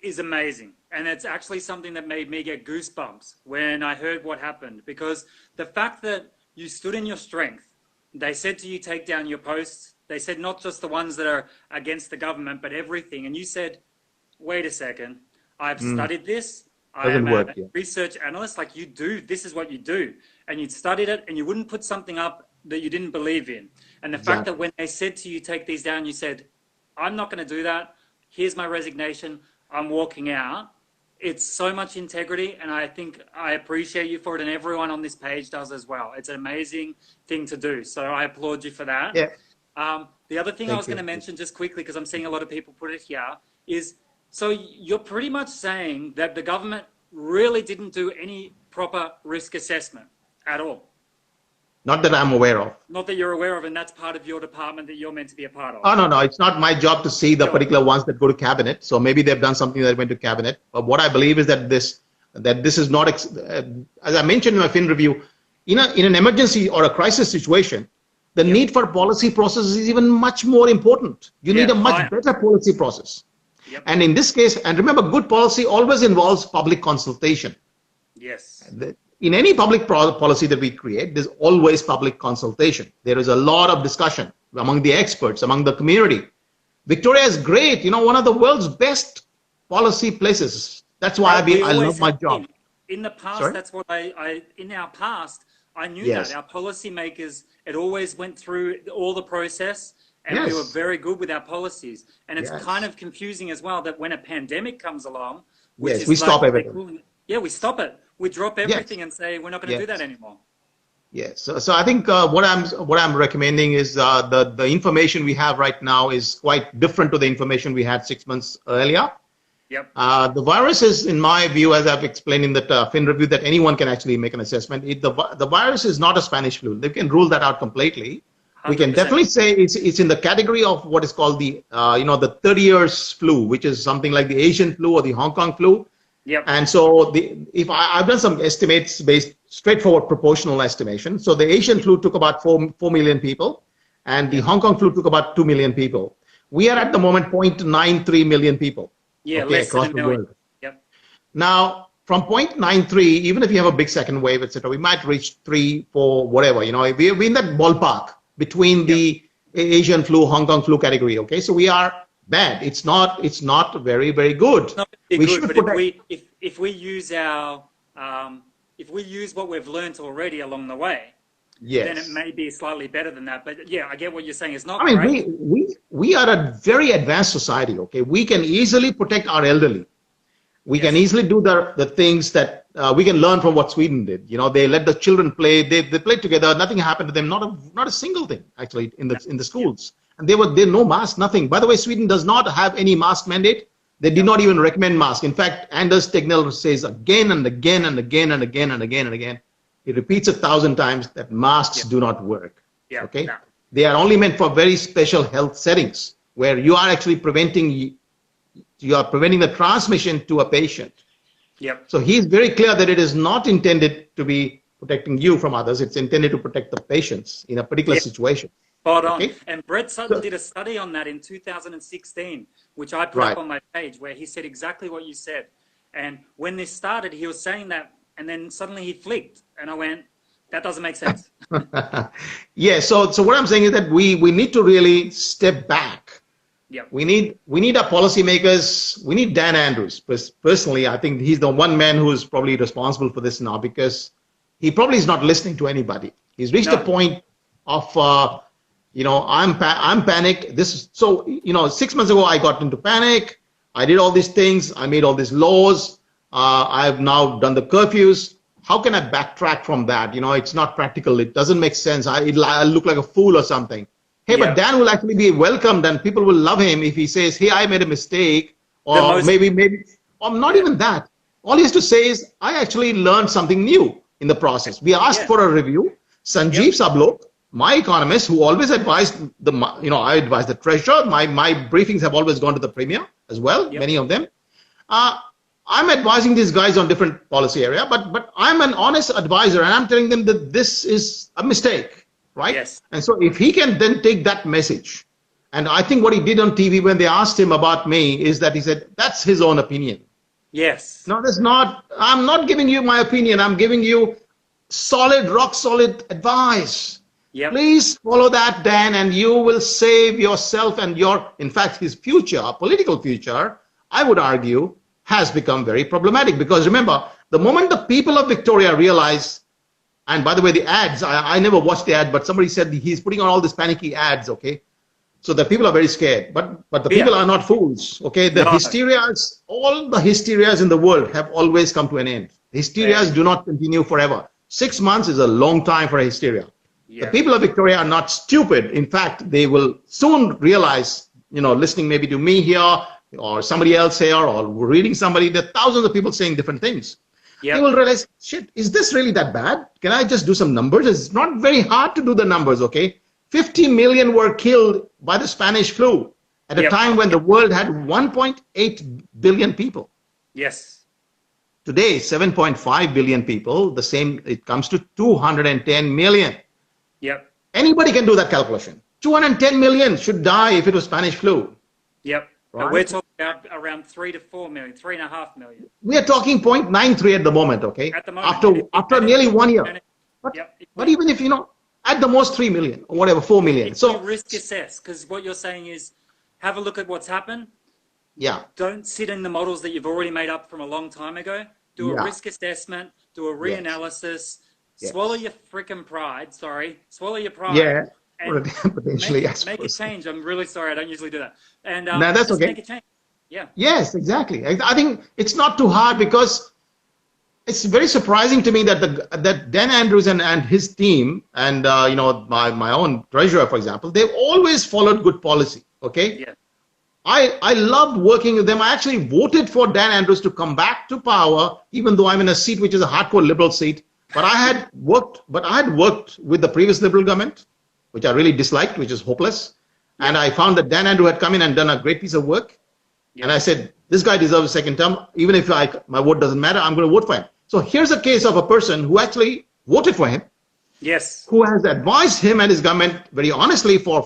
is amazing. And it's actually something that made me get goosebumps when I heard what happened, because the fact that you stood in your strength, they said to you, take down your posts. They said not just the ones that are against the government, but everything. And you said, wait a second, I've studied this. I am a research analyst like you do. This is what you do. And you'd studied it, and you wouldn't put something up that you didn't believe in. And the fact that when they said to you, take these down, you said, I'm not going to do that. Here's my resignation. I'm walking out. It's so much integrity, and I think I appreciate you for it, and everyone on this page does as well. It's an amazing thing to do. So I applaud you for that. Yeah. The other thing I was going to mention just quickly, because I'm seeing a lot of people put it here, is so you're pretty much saying that the government really didn't do any proper risk assessment at all. Not that I'm aware of. Not that you're aware of, and that's part of your department that you're meant to be a part of. Oh, no. It's not my job to see the particular ones that go to cabinet. So maybe they've done something that went to cabinet. But what I believe is that this is not, as I mentioned in my fin review, in an emergency or a crisis situation, the need for policy process is even much more important. You need a much better policy process. And in this case, and remember, good policy always involves public consultation. Yes. In any public policy that we create, there's always public consultation. There is a lot of discussion among the experts, among the community. Victoria is great, one of the world's best policy places. That's why I love my job. In the past, that's what in our past, I knew that. Our policymakers, it always went through all the process, and we were very good with our policies. And it's kind of confusing as well that when a pandemic comes along, we stop everything. We stop it. We drop everything and say we're not going to do that anymore. Yes. So I think what I'm recommending is the information we have right now is quite different to the information we had 6 months earlier. Yep. The virus is, in my view, as I've explained in the fin review, that anyone can actually make an assessment. The virus is not a Spanish flu. They can rule that out completely. 100%. We can definitely say it's in the category of what is called the 30 years flu, which is something like the Asian flu or the Hong Kong flu. Yep. And so if I've done some estimates based straightforward proportional estimation. So the Asian flu took about 4 million people, and the Hong Kong flu took about 2 million people. We are at the moment 0.93 million people. Less across than the world. Yep. Now, from 0.93, even if you have a big second wave, etc., we might reach 3, 4, whatever. We're in that ballpark between the Asian flu, Hong Kong flu category. Okay, so we are bad. It's not very, very good. It's not very good, but if we use what we've learned already along the way, then it may be slightly better than that. But I get what you're saying. It's not great. We are a very advanced society. Okay, we can easily protect our elderly. We can easily do the things that we can learn from what Sweden did. They let the children play. They played together. Nothing happened to them. Not a single thing actually in the schools. And they no mask, nothing. By the way, Sweden does not have any mask mandate. They did not even recommend mask. In fact, Anders Tegnell says again and again and again and again and again and again. He repeats 1,000 times that masks do not work. Okay, they are only meant for very special health settings where you are actually preventing the transmission to a patient. So he's very clear that it is not intended to be protecting you from others. It's intended to protect the patients in a particular situation. Spot on. Okay. And Brett Sutton did a study on that in 2016, which I put up on my page, where he said exactly what you said. And when this started, he was saying that, and then suddenly he flicked, and I went, that doesn't make sense. Yeah. So what I'm saying is that we need to really step back. Yep. We need our policymakers. We need Dan Andrews. Personally, I think he's the one man who is probably responsible for this now, because he probably is not listening to anybody. He's reached a point of, I'm panicked. So 6 months ago, I got into panic. I did all these things. I made all these laws. I've now done the curfews. How can I backtrack from that? It's not practical. It doesn't make sense. I'll look like a fool or something. Hey, but Dan will actually be welcomed, and people will love him if he says, hey, I made a mistake, or maybe, or not even that. All he has to say is, I actually learned something new in the process. We asked for a review. Sanjeev Sabhlok, my economist, who always advised I advise the treasurer. My briefings have always gone to the premier as well, many of them. I'm advising these guys on different policy area, but I'm an honest advisor, and I'm telling them that this is a mistake. Right? Yes. And so if he can then take that message, and I think what he did on TV when they asked him about me is that he said, that's his own opinion. Yes. No, that's not, I'm not giving you my opinion. I'm giving you solid, rock solid advice. Yep. Please follow that, Dan, and you will save yourself and in fact, his future, political future, I would argue, has become very problematic. Because remember, the moment the people of Victoria realize, and by the way, the ads, I never watched the ad, but somebody said he's putting on all these panicky ads, okay? So the people are very scared, but the people are not fools, okay? The hysterias, all the hysterias in the world have always come to an end. Hysterias do not continue forever. 6 months is a long time for a hysteria. The people of Victoria are not stupid. In fact, they will soon realize, listening maybe to me here or somebody else here or reading somebody, there are thousands of people saying different things. They will realize, shit, is this really that bad? Can I just do some numbers? It's not very hard to do the numbers, okay? 50 million were killed by the Spanish flu at a time when the world had 1.8 billion people. Yes. Today, 7.5 billion people, the same, it comes to 210 million. Yep. Anybody can do that calculation. 210 million should die if it was Spanish flu. Yep. Right? We're talking about around 3 to 4 million, 3.5 million. We are talking 0.93 at the moment, okay? At the moment. After nearly 1 year. But even if, at the most 3 million or whatever, 4 million. So risk assess, because what you're saying is have a look at what's happened. Yeah. Don't sit in the models that you've already made up from a long time ago. Do a risk assessment, do a reanalysis, swallow your freaking pride, swallow your pride. Yeah. And potentially, make a change. I'm really sorry. I don't usually do that. And no, that's okay. Make a change. Yeah. Yes, exactly. I think it's not too hard, because it's very surprising to me that that Dan Andrews and his team and my own treasurer, for example, they've always followed good policy. Okay. Yeah. I loved working with them. I actually voted for Dan Andrews to come back to power, even though I'm in a seat which is a hardcore liberal seat. But I had worked with the previous liberal government, which I really disliked, which is hopeless. And I found that Dan Andrews had come in and done a great piece of work. And I said, this guy deserves a second term. Even if my vote doesn't matter, I'm going to vote for him. So here's a case of a person who actually voted for him. Yes. Who has advised him and his government very honestly for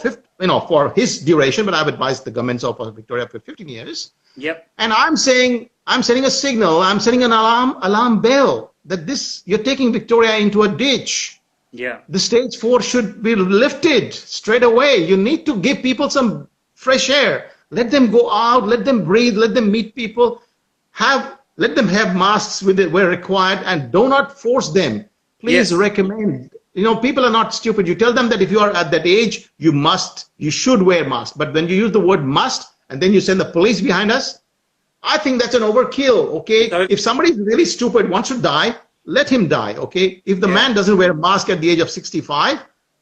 his duration, but I've advised the governments of Victoria for 15 years. Yep. And I'm sending a signal, I'm sending an alarm bell that you're taking Victoria into a ditch. Yeah. The stage 4 should be lifted straight away. You need to give people some fresh air. Let them go out, let them breathe, let them meet people, let them have masks where required, and do not force them. Please recommend. People are not stupid. You tell them that if you are at that age, you should wear masks. But when you use the word must, and then you send the police behind us, I think that's an overkill, okay? If somebody is really stupid, wants to die, let him die, okay? If the man doesn't wear a mask at the age of 65,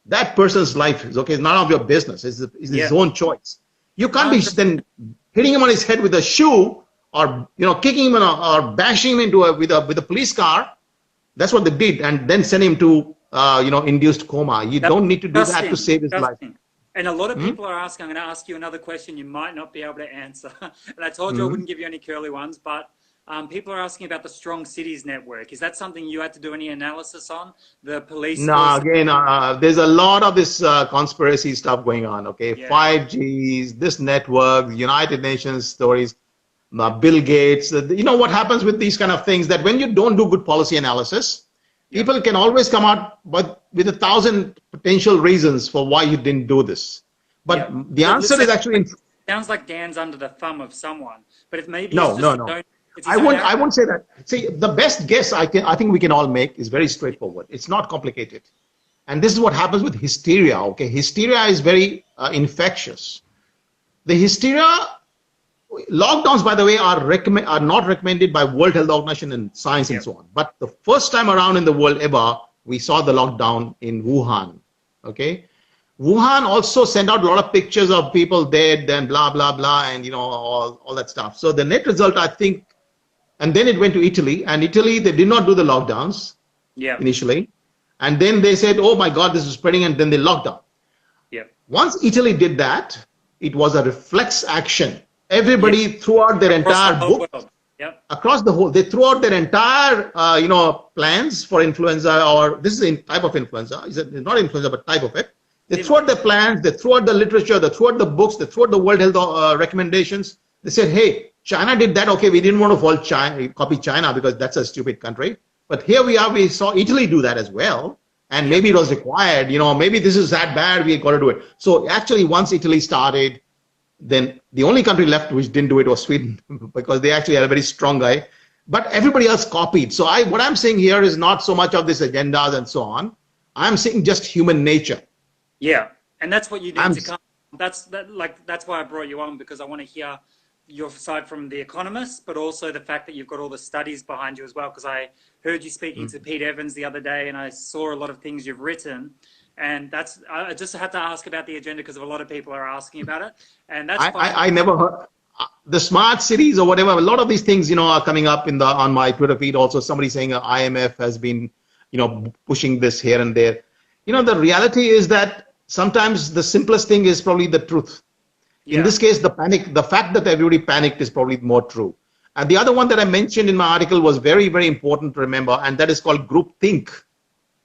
that person's life is, okay, none of your business. It's his own choice. You can't be then hitting him on his head with a shoe, or kicking him or bashing him with a police car. That's what they did, and then send him to induced coma. You don't need to do that to save his life. And a lot of people are asking. I'm going to ask you another question you might not be able to answer. And I told you I wouldn't give you any curly ones, but people are asking about the strong cities network. Is that something you had to do any analysis on? The police No, force? again, there's a lot of this conspiracy stuff going on. Okay, Yeah. 5Gs, this network, United Nations stories, Bill Gates. You know what happens with these kind of things, that when you don't do good policy analysis, people can always come out with 1,000 potential reasons for why you didn't do this. But the answer is actually sounds like Dan's under the thumb of someone. But if maybe no, it's just no, no. I won't say that. See, the best guess I think we can all make is very straightforward. It's not complicated. And this is what happens with hysteria. Okay, hysteria is very infectious. The hysteria lockdowns, by the way, are not recommended by World Health Organization and science and so on. But the first time around in the world ever, we saw the lockdown in Wuhan. Okay, Wuhan also sent out a lot of pictures of people dead and blah blah blah, and all that stuff. So the net result, I think, and then it went to Italy, and Italy, they did not do the lockdowns initially, and then they said, oh my God, this is spreading, and then they locked down. Once Italy did that, it was a reflex action. Everybody threw out their entire book across the whole. They threw out their entire, plans for influenza, or this is a type of influenza. It's not influenza, but type of it. They threw out their plans. They threw out the literature. They threw out the books. They threw out the World Health recommendations. They said, hey, China did that. Okay, we didn't want to follow China, copy China because that's a stupid country. But here we are. We saw Italy do that as well. And maybe it was required. Maybe this is that bad. We got to do it. So actually, once Italy started, then the only country left which didn't do it was Sweden because they actually had a very strong guy. But everybody else copied. So what I'm saying here is not so much of this agendas and so on. I'm saying just human nature. Yeah, and that's what you need to come. That's why I brought you on, because I want to hear your side from the economist, but also the fact that you've got all the studies behind you as well. Because I heard you speaking to Pete Evans the other day, and I saw a lot of things you've written. And I just had to ask about the agenda because a lot of people are asking about it. And that's I never heard the smart cities or whatever. A lot of these things, are coming up on my Twitter feed. Also, somebody saying IMF has been, pushing this here and there. The reality is that sometimes the simplest thing is probably the truth. In this case, the fact that everybody panicked is probably more true. And the other one that I mentioned in my article was very, very important to remember, and that is called groupthink.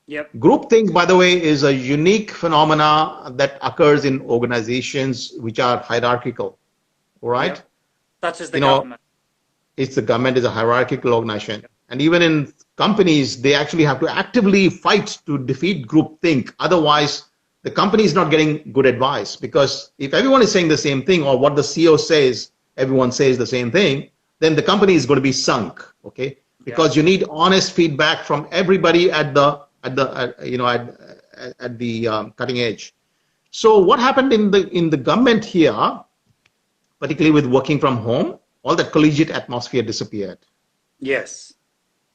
Groupthink, by the way, is a unique phenomena that occurs in organizations which are hierarchical. All right? Such as the government. The government is a hierarchical organization. And even in companies, they actually have to actively fight to defeat groupthink. Otherwise, the company is not getting good advice, because if everyone is saying the same thing, or what the CEO says, everyone says the same thing, then the company is going to be sunk. Okay, because you need honest feedback from everybody at the cutting edge. So what happened in the government here, particularly with working from home, all that collegiate atmosphere disappeared. Yes.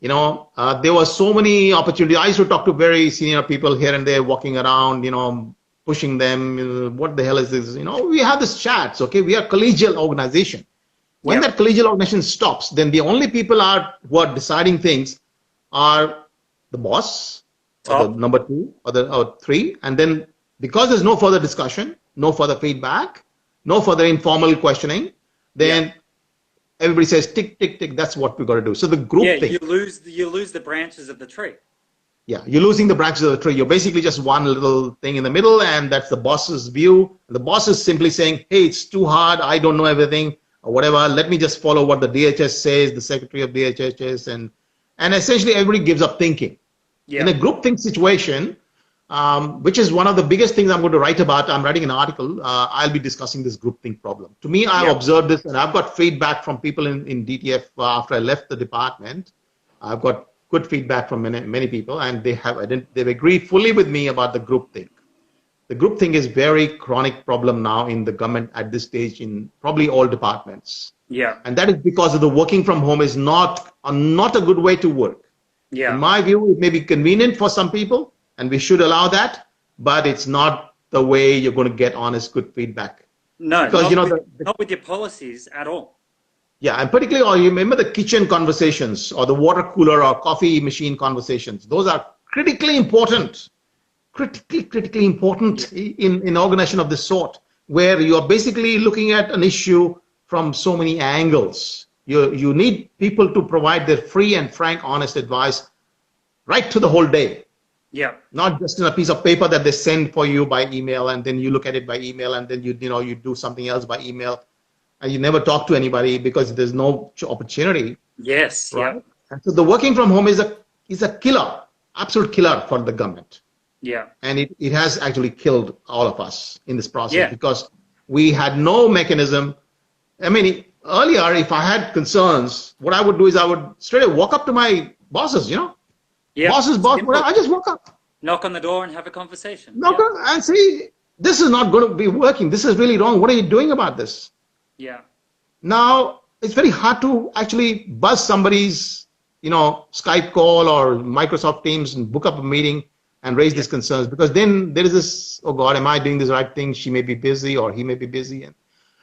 There were so many opportunities. I used to talk to very senior people here and there, walking around, pushing them. What the hell is this? We have this chats. Okay, we are a collegial organization. When that collegial organization stops, then the only people who are deciding things are the boss, or the number 2, or 3, and then because there's no further discussion, no further feedback, no further informal questioning, then everybody says tick tick tick. That's what we got to do. So the group thing. You lose the branches of the tree. Yeah, you're losing the branches of the tree. You're basically just one little thing in the middle, and that's the boss's view. The boss is simply saying, "Hey, it's too hard. I don't know everything, or whatever. Let me just follow what the DHS says, the secretary of DHS says," and essentially everybody gives up thinking. In a groupthink situation, which is one of the biggest things I'm going to write about. I'm writing an article. I'll be discussing this groupthink problem. To me, I've observed this, and I've got feedback from people in DTF after I left the department. I've got good feedback from many people, and they've agreed fully with me about the groupthink. The groupthink is very chronic problem now in the government at this stage in probably all departments. And that is because of the working from home is not a good way to work. In my view, it may be convenient for some people, and we should allow that, but it's not the way you're going to get honest, good feedback. No, because not with your policies at all. Yeah, and particularly, you remember the kitchen conversations or the water cooler or coffee machine conversations. Those are critically important, critically important in an organization of this sort, where you are basically looking at an issue from so many angles. You need people to provide their free and frank, honest advice right to the whole day. Yeah. Not just in a piece of paper that they send for you by email, and then you look at it by email, and then you do something else by email, and you never talk to anybody because there's no opportunity. Yes. Right. Yeah. And so the working from home is a killer, absolute killer for the government. Yeah. And it has actually killed all of us in this process because we had no mechanism. I mean, earlier, if I had concerns, what I would do is I would straight away walk up to my bosses, Boss's boss, I just walk up. Knock on the door and have a conversation. Knock on and say, this is not going to be working. This is really wrong. What are you doing about this? Yeah. Now, it's very hard to actually buzz somebody's, Skype call or Microsoft Teams and book up a meeting and raise these concerns, because then there is this, oh God, am I doing this right thing? She may be busy or he may be busy. And,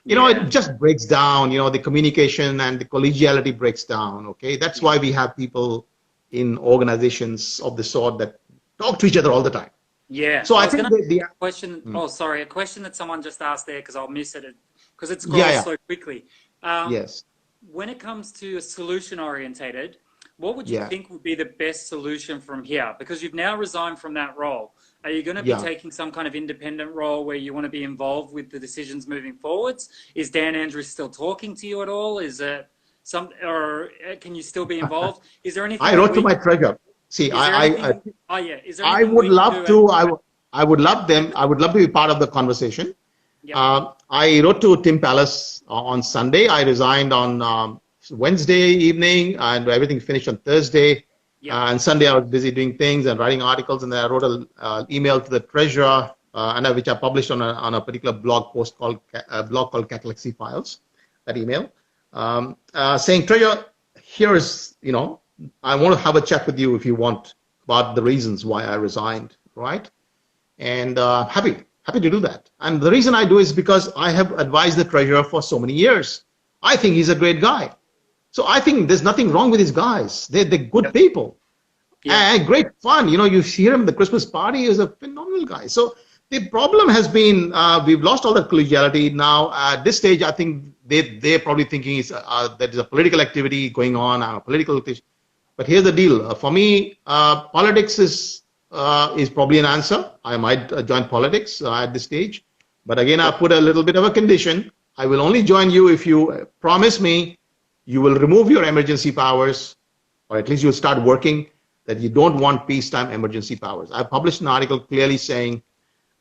it just breaks down, the communication and the collegiality breaks down. Okay. That's why we have people in organizations of the sort that talk to each other all the time. Yeah. So I think the question. Oh, sorry, a question that someone just asked there, because I'll miss it because it scrolls so quickly. Yes. When it comes to a solution orientated, what would you think would be the best solution from here? Because you've now resigned from that role. Are you going to be taking some kind of independent role where you want to be involved with the decisions moving forwards? Is Dan Andrews still talking to you at all? Is it or can you still be involved? Is there anything? I wrote to my treasurer. See, I would love to. I would love them. I would love to be part of the conversation. Yep. I wrote to Tim Palace on Sunday. I resigned on Wednesday evening, and everything finished on Thursday. Yep. And Sunday I was busy doing things and writing articles, and then I wrote an email to the treasurer, which I published on a particular blog post called Catalexy Files. That email. Saying, Treasurer, here is, I want to have a chat with you if you want about the reasons why I resigned, right? And happy to do that. And the reason I do is because I have advised the treasurer for so many years. I think he's a great guy. So I think there's nothing wrong with these guys. They're good people. And great fun. You hear him at the Christmas party. He's a phenomenal guy. So the problem has been we've lost all that collegiality. Now, at this stage, I think they're probably thinking that there's a political activity going on. I'm a political activity. But here's the deal. For me, politics is probably an answer. I might join politics at this stage. But again, I put a little bit of a condition. I will only join you if you promise me you will remove your emergency powers, or at least you'll start working that you don't want peacetime emergency powers. I published an article clearly saying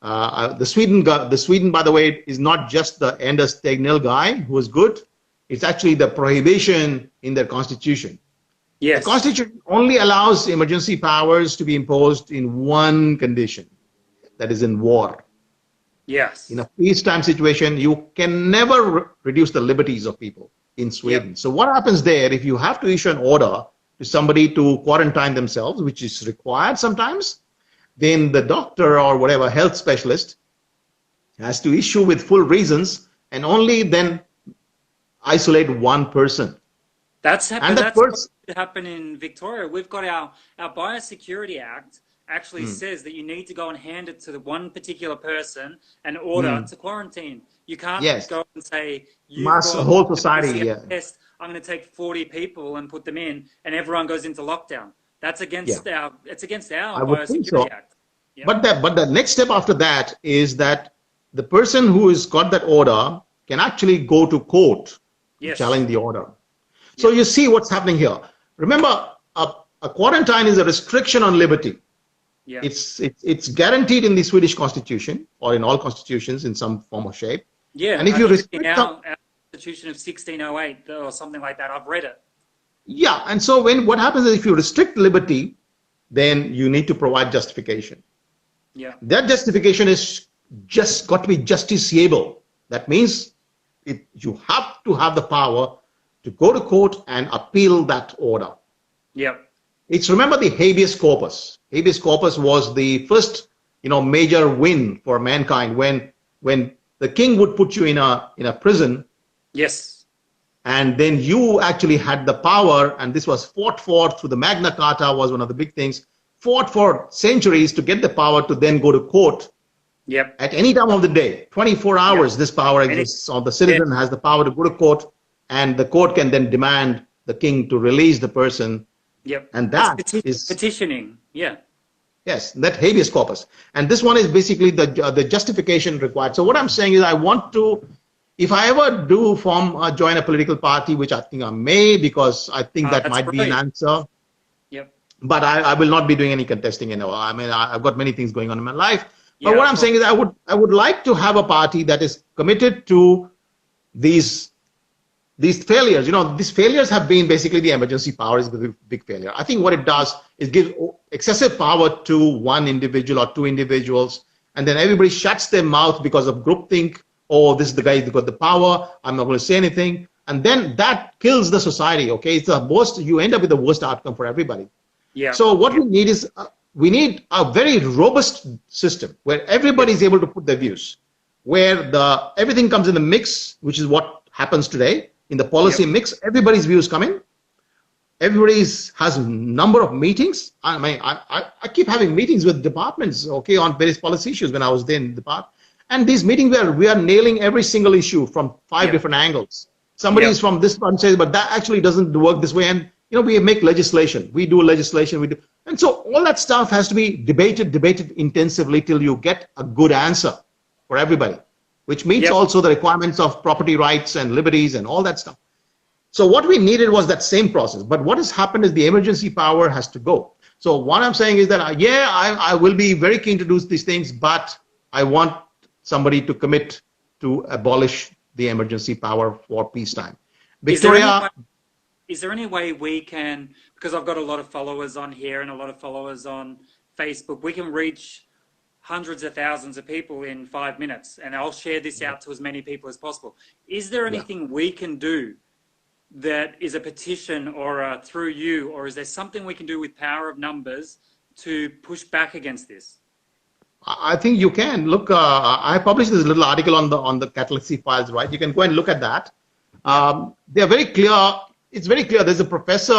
the Sweden, by the way, is not just the Anders Tegnell guy who is good. It's actually the prohibition in their constitution. Yes. The constitution only allows emergency powers to be imposed in one condition, that is in war. Yes. In a peacetime situation, you can never reduce the liberties of people in Sweden. Yep. So what happens there, if you have to issue an order to somebody to quarantine themselves, which is required sometimes, then the doctor or whatever health specialist has to issue with full reasons and only then isolate one person. That's what happened in Victoria. We've got our Biosecurity Act actually says that you need to go and hand it to the one particular person and order to quarantine. You can't go and say whole society. Test. I'm going to take 40 people and put them in, and everyone goes into lockdown. That's against our Biosecurity Act. Yep. But the next step after that is that the person who has got that order can actually go to court to challenge the order. So you see what's happening here. Remember, a quarantine is a restriction on liberty. Yeah. It's guaranteed in the Swedish constitution or in all constitutions in some form or shape. Yeah, and if you restrict our constitution of 1608 or something like that, I've read it. Yeah, and so what happens is if you restrict liberty, then you need to provide justification. Yeah. That justification is just got to be justiciable. That means you have to have the power to go to court and appeal that order. Yeah. It's, remember, the habeas corpus. Habeas corpus was the first, major win for mankind when the king would put you in a prison. Yes. And then you actually had the power, and this was fought for through the Magna Carta, was one of the big things, fought for centuries to get the power to then go to court. Yep. At any time of the day, 24 hours, this power exists, or the citizen has the power to go to court and the court can then demand the king to release the person. Yep. And that's is petitioning. Yeah. Yes, that habeas corpus. And this one is basically the justification required. So what I'm saying is I want to, if I ever do join a political party, which I think I may, because I think that might be an answer. Yep. But I will not be doing any contesting. I mean, I've got many things going on in my life. But what I'm saying is I would like to have a party that is committed to these failures. These failures have been basically the emergency power is the big failure. I think what it does is give excessive power to one individual or two individuals, and then everybody shuts their mouth because of groupthink. Oh, this is the guy who got the power. I'm not going to say anything. And then that kills the society. Okay, it's the worst. You end up with the worst outcome for everybody. Yeah. So what we need is we need a very robust system where everybody is able to put their views, where everything comes in the mix, which is what happens today. In the policy mix, everybody's views come in. Everybody has a number of meetings. I mean, I keep having meetings with departments, okay, on various policy issues when I was there in the department. And these meetings where we are nailing every single issue from 5 different angles. Somebody is from this one says, but that actually doesn't work this way. And we make legislation. We do legislation. And so all that stuff has to be debated intensively till you get a good answer for everybody, which meets also the requirements of property rights and liberties and all that stuff. So what we needed was that same process. But what has happened is the emergency power has to go. So what I'm saying is that, I will be very keen to do these things, but I want somebody to commit to abolish the emergency power for peacetime. Victoria. Is there any way we can, because I've got a lot of followers on here and a lot of followers on Facebook, we can reach hundreds of thousands of people in 5 minutes, and I'll share this out to as many people as possible. Is there anything we can do that is a petition or through you, or is there something we can do with power of numbers to push back against this? I think you can. Look, I published this little article on the catalytic files, right? You can go and look at that. They're very clear. It's very clear. There's a professor,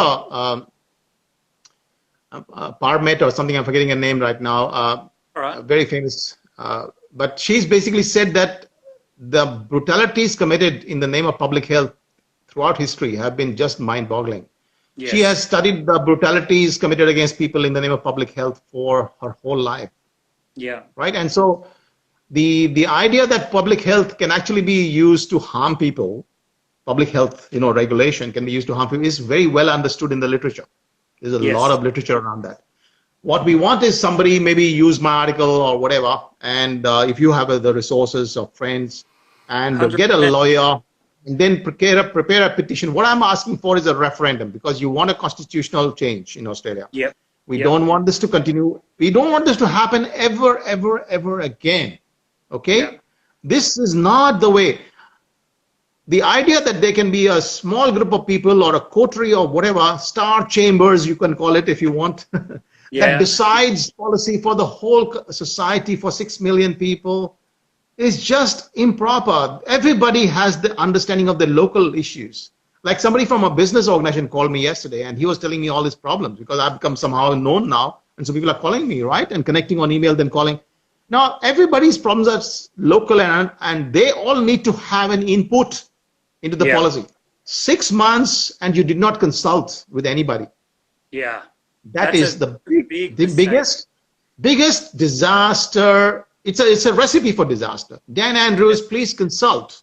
Parmet or something, I'm forgetting her name right now, very famous. But she's basically said that the brutalities committed in the name of public health throughout history have been just mind-boggling. Yes. She has studied the brutalities committed against people in the name of public health for her whole life. Yeah. Right. And so the idea that public health can actually be used to harm people, public health, regulation can be used to harm people, is very well understood in the literature. There's a lot of literature around that. What we want is somebody maybe use my article or whatever, and if you have the resources of friends, and 100%. Get a lawyer, and then prepare a petition. What I'm asking for is a referendum, because you want a constitutional change in Australia. Yep. We don't want this to continue. We don't want this to happen ever again. Okay? Yep. This is not the way. The idea that there can be a small group of people or a coterie or whatever, star chambers, you can call it if you want, that decides policy for the whole society for 6 million people is just improper. Everybody has the understanding of the local issues. Like somebody from a business organization called me yesterday, and he was telling me all his problems because I've become somehow known now. And so people are calling me, right? And connecting on email, then calling. Now, everybody's problems are local, and they all need to have an input into the policy. 6 months and you did not consult with anybody. Yeah. That's is the biggest disaster. It's a recipe for disaster. Dan Andrews, please consult.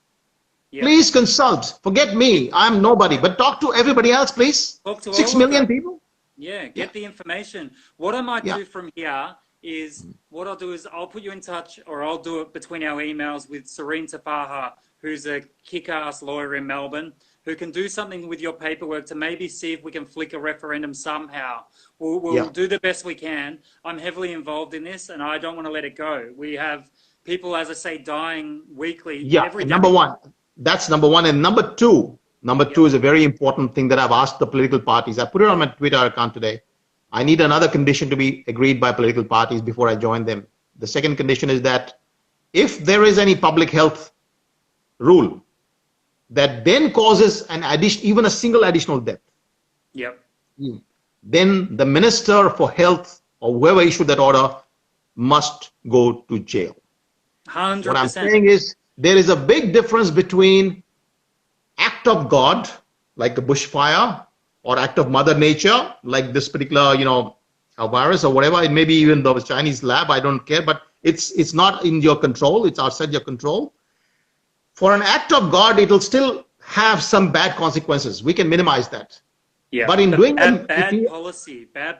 Yeah. Please consult. Forget me. I'm nobody. But talk to everybody else, please. Talk to 6 million people. Yeah, get the information. What I might do from here is, what I'll do is I'll put you in touch, or I'll do it between our emails with Serene Tafaha, who's a kick-ass lawyer in Melbourne, who can do something with your paperwork to maybe see if we can flick a referendum somehow. We'll do the best we can. I'm heavily involved in this, and I don't want to let it go. We have people, as I say, dying weekly. Every day. Number one. That's number one. And number two is a very important thing that I've asked the political parties. I put it on my Twitter account today. I need another condition to be agreed by political parties before I join them. The second condition is that if there is any public health rule that then causes even a single additional death, then the Minister for Health or whoever issued that order must go to jail. 100%. What I'm saying is there is a big difference between act of God, like a bushfire, or act of Mother Nature, like this particular, a virus or whatever. It may be even the Chinese lab. I don't care, but it's not in your control. It's outside your control. For an act of God, it will still have some bad consequences. We can minimize that. Yeah. But in doing bad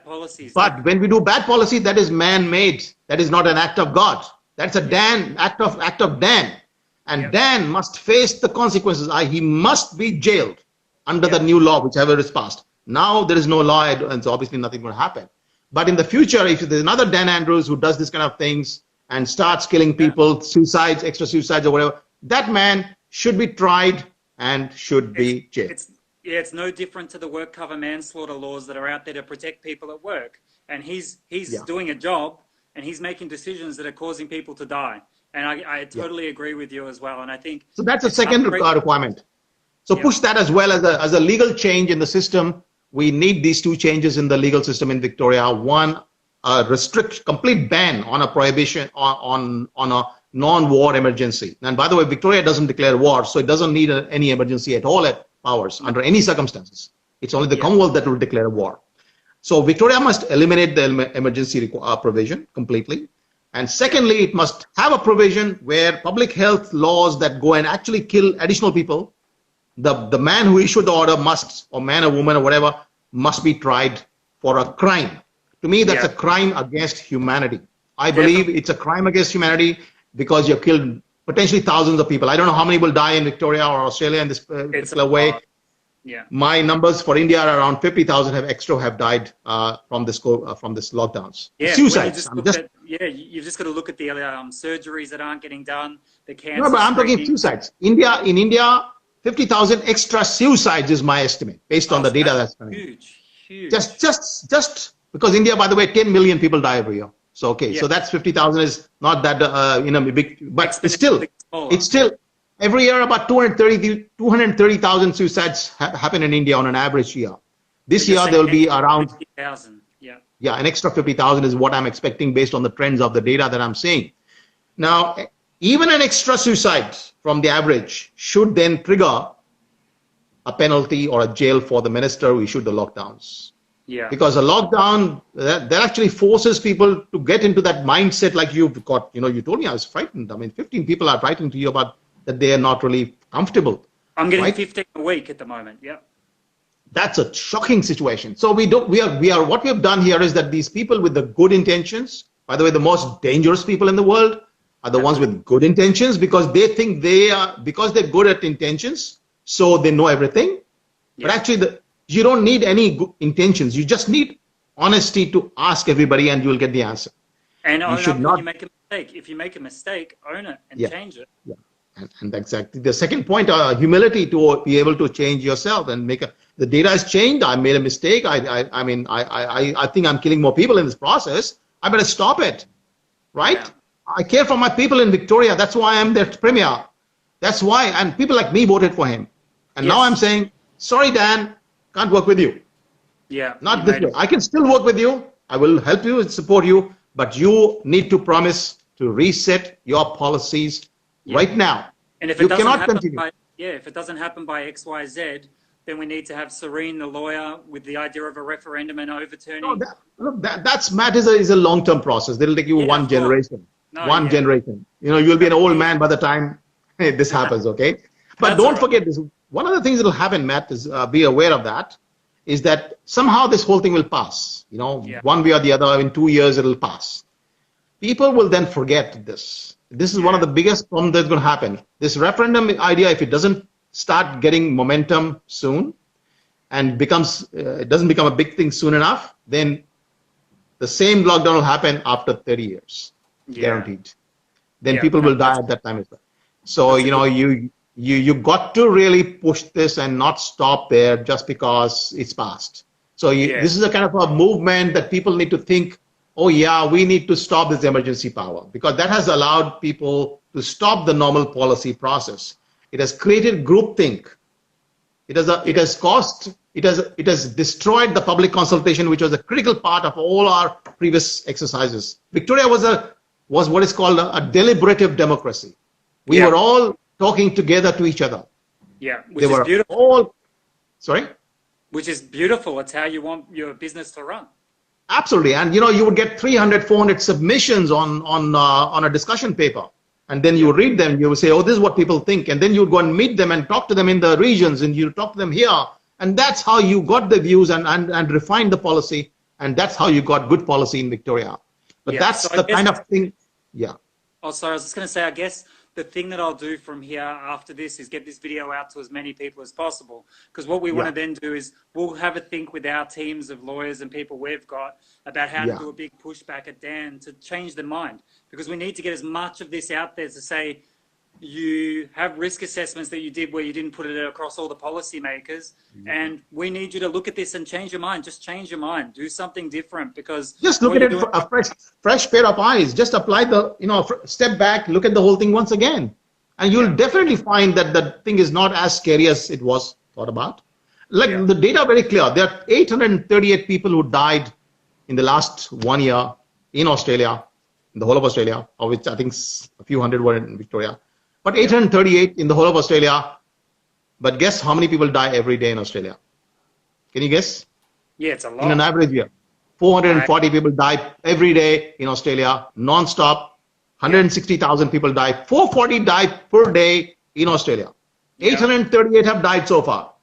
policies. But when we do bad policy, that is man-made. That is not an act of God. That's a Dan act of Dan, and Dan must face the consequences. He must be jailed under the new law, whichever is passed. Now there is no law, and so obviously nothing will happen. But in the future, if there's another Dan Andrews who does this kind of things and starts killing people, suicides, extra suicides, or whatever, that man should be tried and should be jailed. It's no different to the work cover manslaughter laws that are out there to protect people at work. And he's doing a job, and he's making decisions that are causing people to die. And I totally agree with you as well. And I think so. That's a second requirement. So push that as well as a legal change in the system. We need these two changes in the legal system in Victoria. One, complete ban on a prohibition on a non-war emergency. And by the way, Victoria doesn't declare war, so it doesn't need any emergency at all powers under any circumstances. It's only the Commonwealth that will declare war. So Victoria must eliminate the emergency provision completely. And secondly, it must have a provision where public health laws that go and actually kill additional people, the man who issued the order must, or man or woman or whatever, must be tried for a crime. To me, that's a crime against humanity. I believe it's a crime against humanity because you've killed potentially thousands of people. I don't know how many will die in Victoria or Australia in this particular way. Yeah. My numbers for India are around 50,000 have died from this lockdowns. Yeah, suicides. You've just got to look at the surgeries that aren't getting done. The cancer. No, but I'm talking suicides. In India, 50,000 extra suicides is my estimate based on the data that's coming. Huge. Just because India, by the way, 10 million people die every year. So so that's 50,000 is not that big, but it's still every year about 230,000 suicides happen in India on an average year. This year there will be around 50,000. An extra 50,000 is what I'm expecting based on the trends of the data that I'm seeing. Now, even an extra suicide from the average should then trigger a penalty or a jail for the minister who issued the lockdowns. Yeah. Because a lockdown that actually forces people to get into that mindset, like you've got, you told me I was frightened. I mean, 15 people are writing to you about that they are not really comfortable. I'm getting 15 a week at the moment. Yeah. That's a shocking situation. So what we have done here is that these people with the good intentions, by the way, the most dangerous people in the world are the ones with good intentions, because they think because they're good at intentions, so they know everything. Yeah. But actually you don't need any good intentions. You just need honesty to ask everybody and you'll get the answer. And own up when you make a mistake. If you make a mistake, own it and change it. Yeah. And exactly. The second point, humility to be able to change yourself and the data has changed. I made a mistake. I think I'm killing more people in this process. I better stop it. Right? Yeah. I care for my people in Victoria. That's why I'm their premier. That's why. And people like me voted for him. And now I'm saying, sorry, Dan, can't work with you. Yeah. Not this way. I can still work with you. I will help you and support you. But you need to promise to reset your policies right now. And if it doesn't happen by X, Y, Z, then we need to have Serene, the lawyer, with the idea of a referendum and overturning. No, that's Matt is a long-term process. It'll take you one generation. Generation. You'll be an old man by the time this happens, okay? But don't forget this. One of the things that will happen, Matt, is be aware of that, is that somehow this whole thing will pass. One way or the other, in 2 years, it'll pass. People will then forget this. This is one of the biggest problems that's going to happen. This referendum idea, if it doesn't start getting momentum soon and it doesn't become a big thing soon enough, then the same lockdown will happen after 30 years, guaranteed. Then people will die at that time as well. So, you got to really push this and not stop there just because it's passed. So this is a kind of a movement that people need to think, oh yeah, we need to stop this emergency power, because that has allowed people to stop the normal policy process. It has created groupthink. It has destroyed the public consultation, which was a critical part of all our previous exercises. Victoria was what is called a deliberative democracy. We were all talking together to each other. Yeah, They were all, sorry? Which is beautiful. It's how you want your business to run. Absolutely. And you would get 300, 400 submissions on a discussion paper. And then you would read them, you would say, oh, this is what people think. And then you would go and meet them and talk to them in the regions, and you talk to them here. And that's how you got the views and refined the policy. And that's how you got good policy in Victoria. But that's the kind of thing. Yeah. Oh, sorry. I was just going to say, I guess the thing that I'll do from here after this is get this video out to as many people as possible. Because what we want to then do is we'll have a think with our teams of lawyers and people we've got about how to do a big pushback at Dan to change their mind. Because we need to get as much of this out there to say, you have risk assessments that you did where you didn't put it across all the policymakers, and we need you to look at this and change your mind. Just change your mind. Do something different, because just look at it for a fresh pair of eyes. Just apply the, step back, look at the whole thing once again, and you'll definitely find that the thing is not as scary as it was thought about. Like the data are very clear. There are 838 people who died in the last 1 year in Australia, in the whole of Australia, of which I think a few hundred were in Victoria. But 838 in the whole of Australia. But guess how many people die every day in Australia? Can you guess? Yeah, it's a lot. In an average year. 440 people die every day in Australia, non-stop. 160,000 people die. 440 die per day in Australia. 838 have died so far.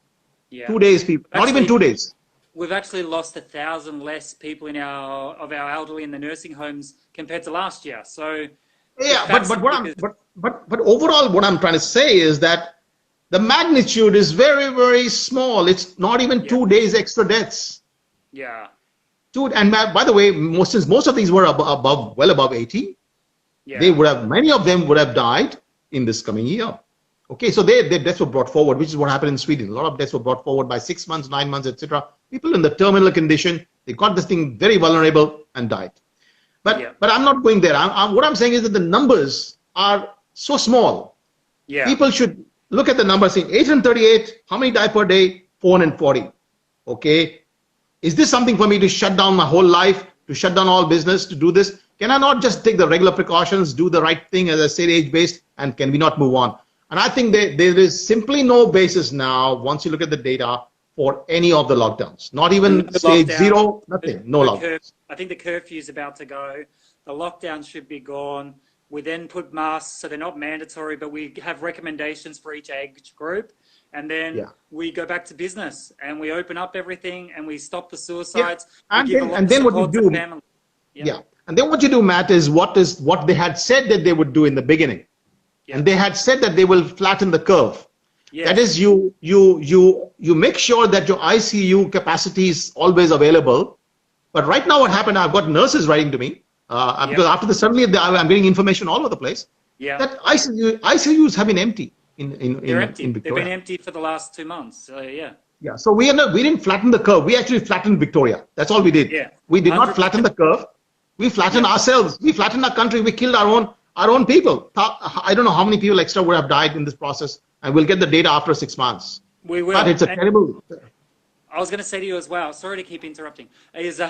2 days, people. Actually, not even 2 days. We've actually lost 1,000 less people in our elderly in the nursing homes compared to last year. So yeah, but overall, what I'm trying to say is that the magnitude is very, very small. It's not even 2 days extra deaths. Yeah. And by the way, since most of these were well above 80, many of them would have died in this coming year. Okay, so their deaths were brought forward, which is what happened in Sweden. A lot of deaths were brought forward by 6 months, 9 months, etc. People in the terminal condition, they got this thing very vulnerable and died. But I'm not going there. What I'm saying is that the numbers are so small. Yeah. People should look at the numbers. Saying 838, how many die per day? 440. Okay. Is this something for me to shut down my whole life, to shut down all business, to do this? Can I not just take the regular precautions, do the right thing, as I said, age-based, and can we not move on? And I think there is simply no basis now, once you look at the data, for any of the lockdowns. Not even stage 0, nothing, no lockdowns. I think the curfew is about to go. The lockdown should be gone. We then put masks, so they're not mandatory, but we have recommendations for each age group. And then we go back to business and we open up everything and we stop the suicides. Yeah. And then what you do, and then what you do, Matt, is what they had said that they would do in the beginning. Yeah. And they had said that they will flatten the curve. Yes. That is, you make sure that your ICU capacity is always available. But right now what happened, I've got nurses writing to me, because after the suddenly I'm getting information all over the place, that ICUs have been empty in Victoria. They've been empty for the last 2 months. So yeah. So we didn't flatten the curve. We actually flattened Victoria. That's all we did. Yeah. We did not flatten the curve. We flattened ourselves. We flattened our country. We killed our own people. I don't know how many people extra would have died in this process. And we'll get the data after 6 months. We will. But it's a terrible. I was going to say to you as well, sorry to keep interrupting, is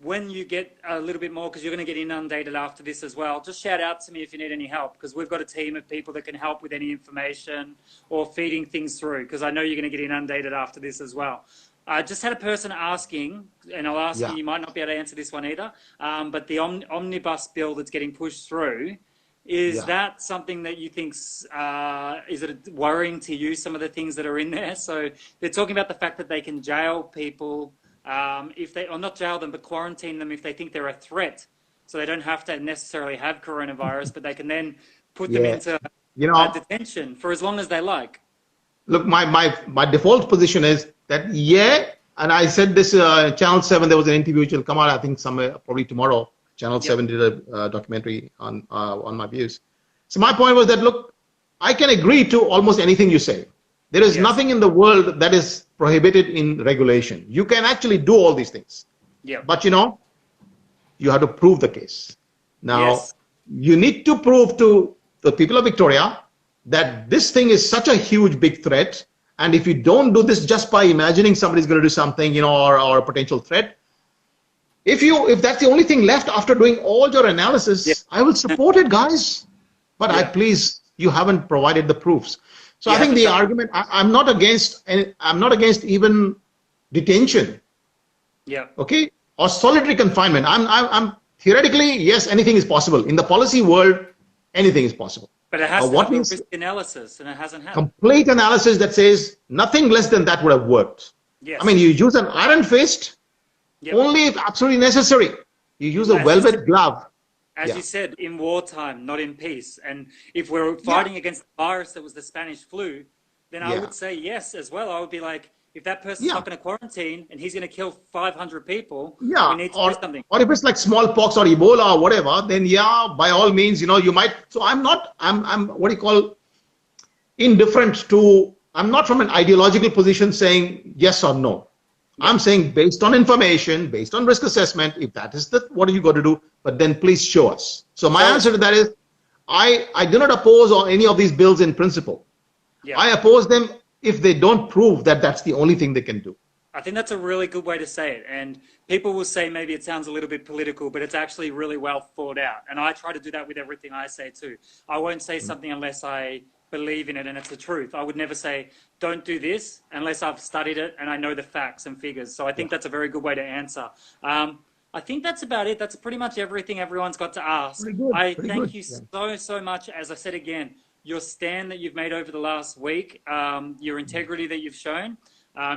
when you get a little bit more, because you're going to get inundated after this as well, just shout out to me if you need any help, because we've got a team of people that can help with any information or feeding things through, because I know you're going to get inundated after this as well. I just had a person asking, and I'll ask you, you might not be able to answer this one either, but the omnibus bill that's getting pushed through, is that something that you think, is it worrying to you, some of the things that are in there? So they're talking about the fact that they can jail people if they, or not jail them, but quarantine them if they think they're a threat. So they don't have to necessarily have coronavirus, but they can then put them into detention for as long as they like. Look, my default position is that, and I said this, Channel 7, there was an interview which will come out, I think, somewhere, probably tomorrow. Channel 7 did a documentary on my views. So my point was that, look, I can agree to almost anything you say. There is nothing in the world that is prohibited in regulation. You can actually do all these things. Yeah. But you have to prove the case. Now, you need to prove to the people of Victoria that this thing is such a huge, big threat. And if you don't do this just by imagining somebody's going to do something, or a potential threat, if that's the only thing left after doing all your analysis, I will support it, guys. But please, you haven't provided the proofs. So I think the argument, I'm not against even detention. Yeah. Okay. Or solitary confinement. I'm theoretically, yes, anything is possible. In the policy world, anything is possible. But it has to have a risk analysis, and it hasn't had complete analysis that says nothing less than that would have worked. Yes. I mean, you use an iron fist only if absolutely necessary. You use a velvet glove. As you said, in wartime, not in peace. And if we're fighting against the virus that was the Spanish flu, then I would say yes as well. I would be like, if that person's not going to quarantine and he's going to kill 500 people, we need to do something. Or if it's like smallpox or Ebola or whatever, then by all means, you might. So I'm what do you call, indifferent to, I'm not from an ideological position saying yes or no. I'm saying based on information, based on risk assessment, if that is what are you going to do, but then please show us. So my answer to that is, I do not oppose any of these bills in principle. I oppose them if they don't prove that that's the only thing they can do. I think that's a really good way to say it. And people will say maybe it sounds a little bit political, but it's actually really well thought out. And I try to do that with everything I say too. I won't say something unless I believe in it and it's the truth. I would never say, don't do this unless I've studied it and I know the facts and figures. So I think that's a very good way to answer. I think that's about it. That's pretty much everything everyone's got to ask. I thank you so much. As I said again, your stand that you've made over the last week, your integrity that you've shown,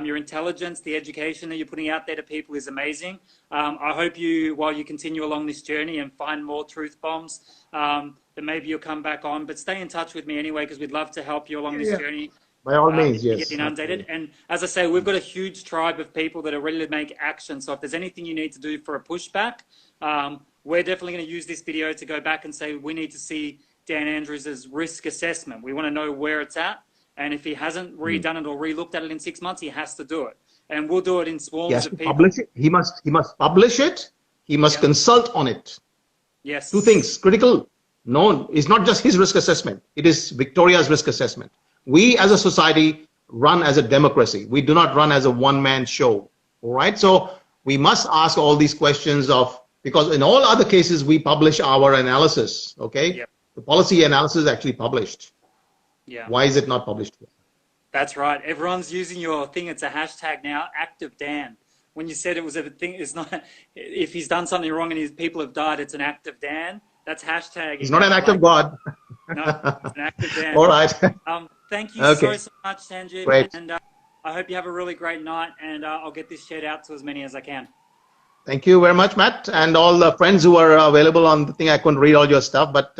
your intelligence, the education that you're putting out there to people is amazing. I hope while you continue along this journey and find more truth bombs, then maybe you'll come back on. But stay in touch with me anyway, because we'd love to help you along this journey. By all means, yes. Get inundated. And as I say, we've got a huge tribe of people that are ready to make action. So if there's anything you need to do for a pushback, we're definitely going to use this video to go back and say we need to see Dan Andrews' risk assessment. We want to know where it's at. And if he hasn't redone it or re-looked at it in 6 months, he has to do it. And we'll do it in swarms of people. Publish it. He must publish it. He must consult on it. Yes. Two things critical. No, it's not just his risk assessment. It is Victoria's risk assessment. We as a society run as a democracy. We do not run as a one-man show. All right. So we must ask all these questions because in all other cases, we publish our analysis. Okay. Yep. The policy analysis is actually published. Yeah. Why is it not published here? That's right. Everyone's using your thing. It's a hashtag now, Active Dan. When you said it was a thing, it's not, if he's done something wrong and his people have died, it's an Active Dan. That's hashtag. He's not an act of God. No, it's an Active Dan. All right. Thank you so much, Sanjeev. Great. And I hope you have a really great night, and I'll get this shared out to as many as I can. Thank you very much, Matt, and all the friends who are available on the thing. I couldn't read all your stuff, but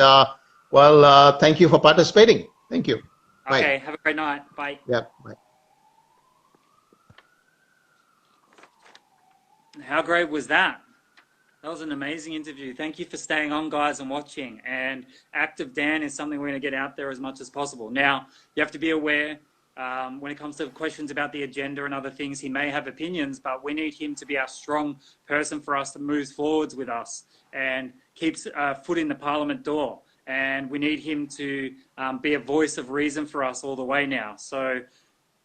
thank you for participating. Thank you. Okay, Bye. have a great night. Bye. Yeah, bye. How great was that? That was an amazing interview. Thank you for staying on, guys, and watching. And Active Dan is something we're going to get out there as much as possible. Now, you have to be aware when it comes to questions about the agenda and other things, he may have opinions, but we need him to be our strong person for us to move forwards with us and keeps a foot in the Parliament door. And we need him to be a voice of reason for us all the way now. So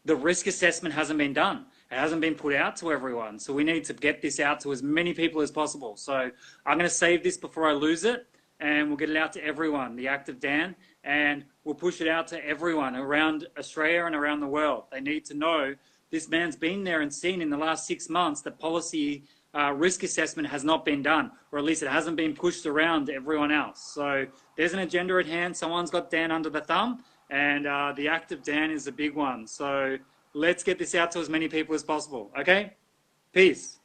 the risk assessment hasn't been done. It hasn't been put out to everyone. So we need to get this out to as many people as possible. So I'm going to save this before I lose it, and we'll get it out to everyone, the Active Dan, and we'll push it out to everyone around Australia and around the world. They need to know this man's been there and seen in the last 6 months that policy risk assessment has not been done, or at least it hasn't been pushed around to everyone else. So there's an agenda at hand. Someone's got Dan under the thumb, and the Active Dan is a big one. So let's get this out to as many people as possible. Okay? Peace.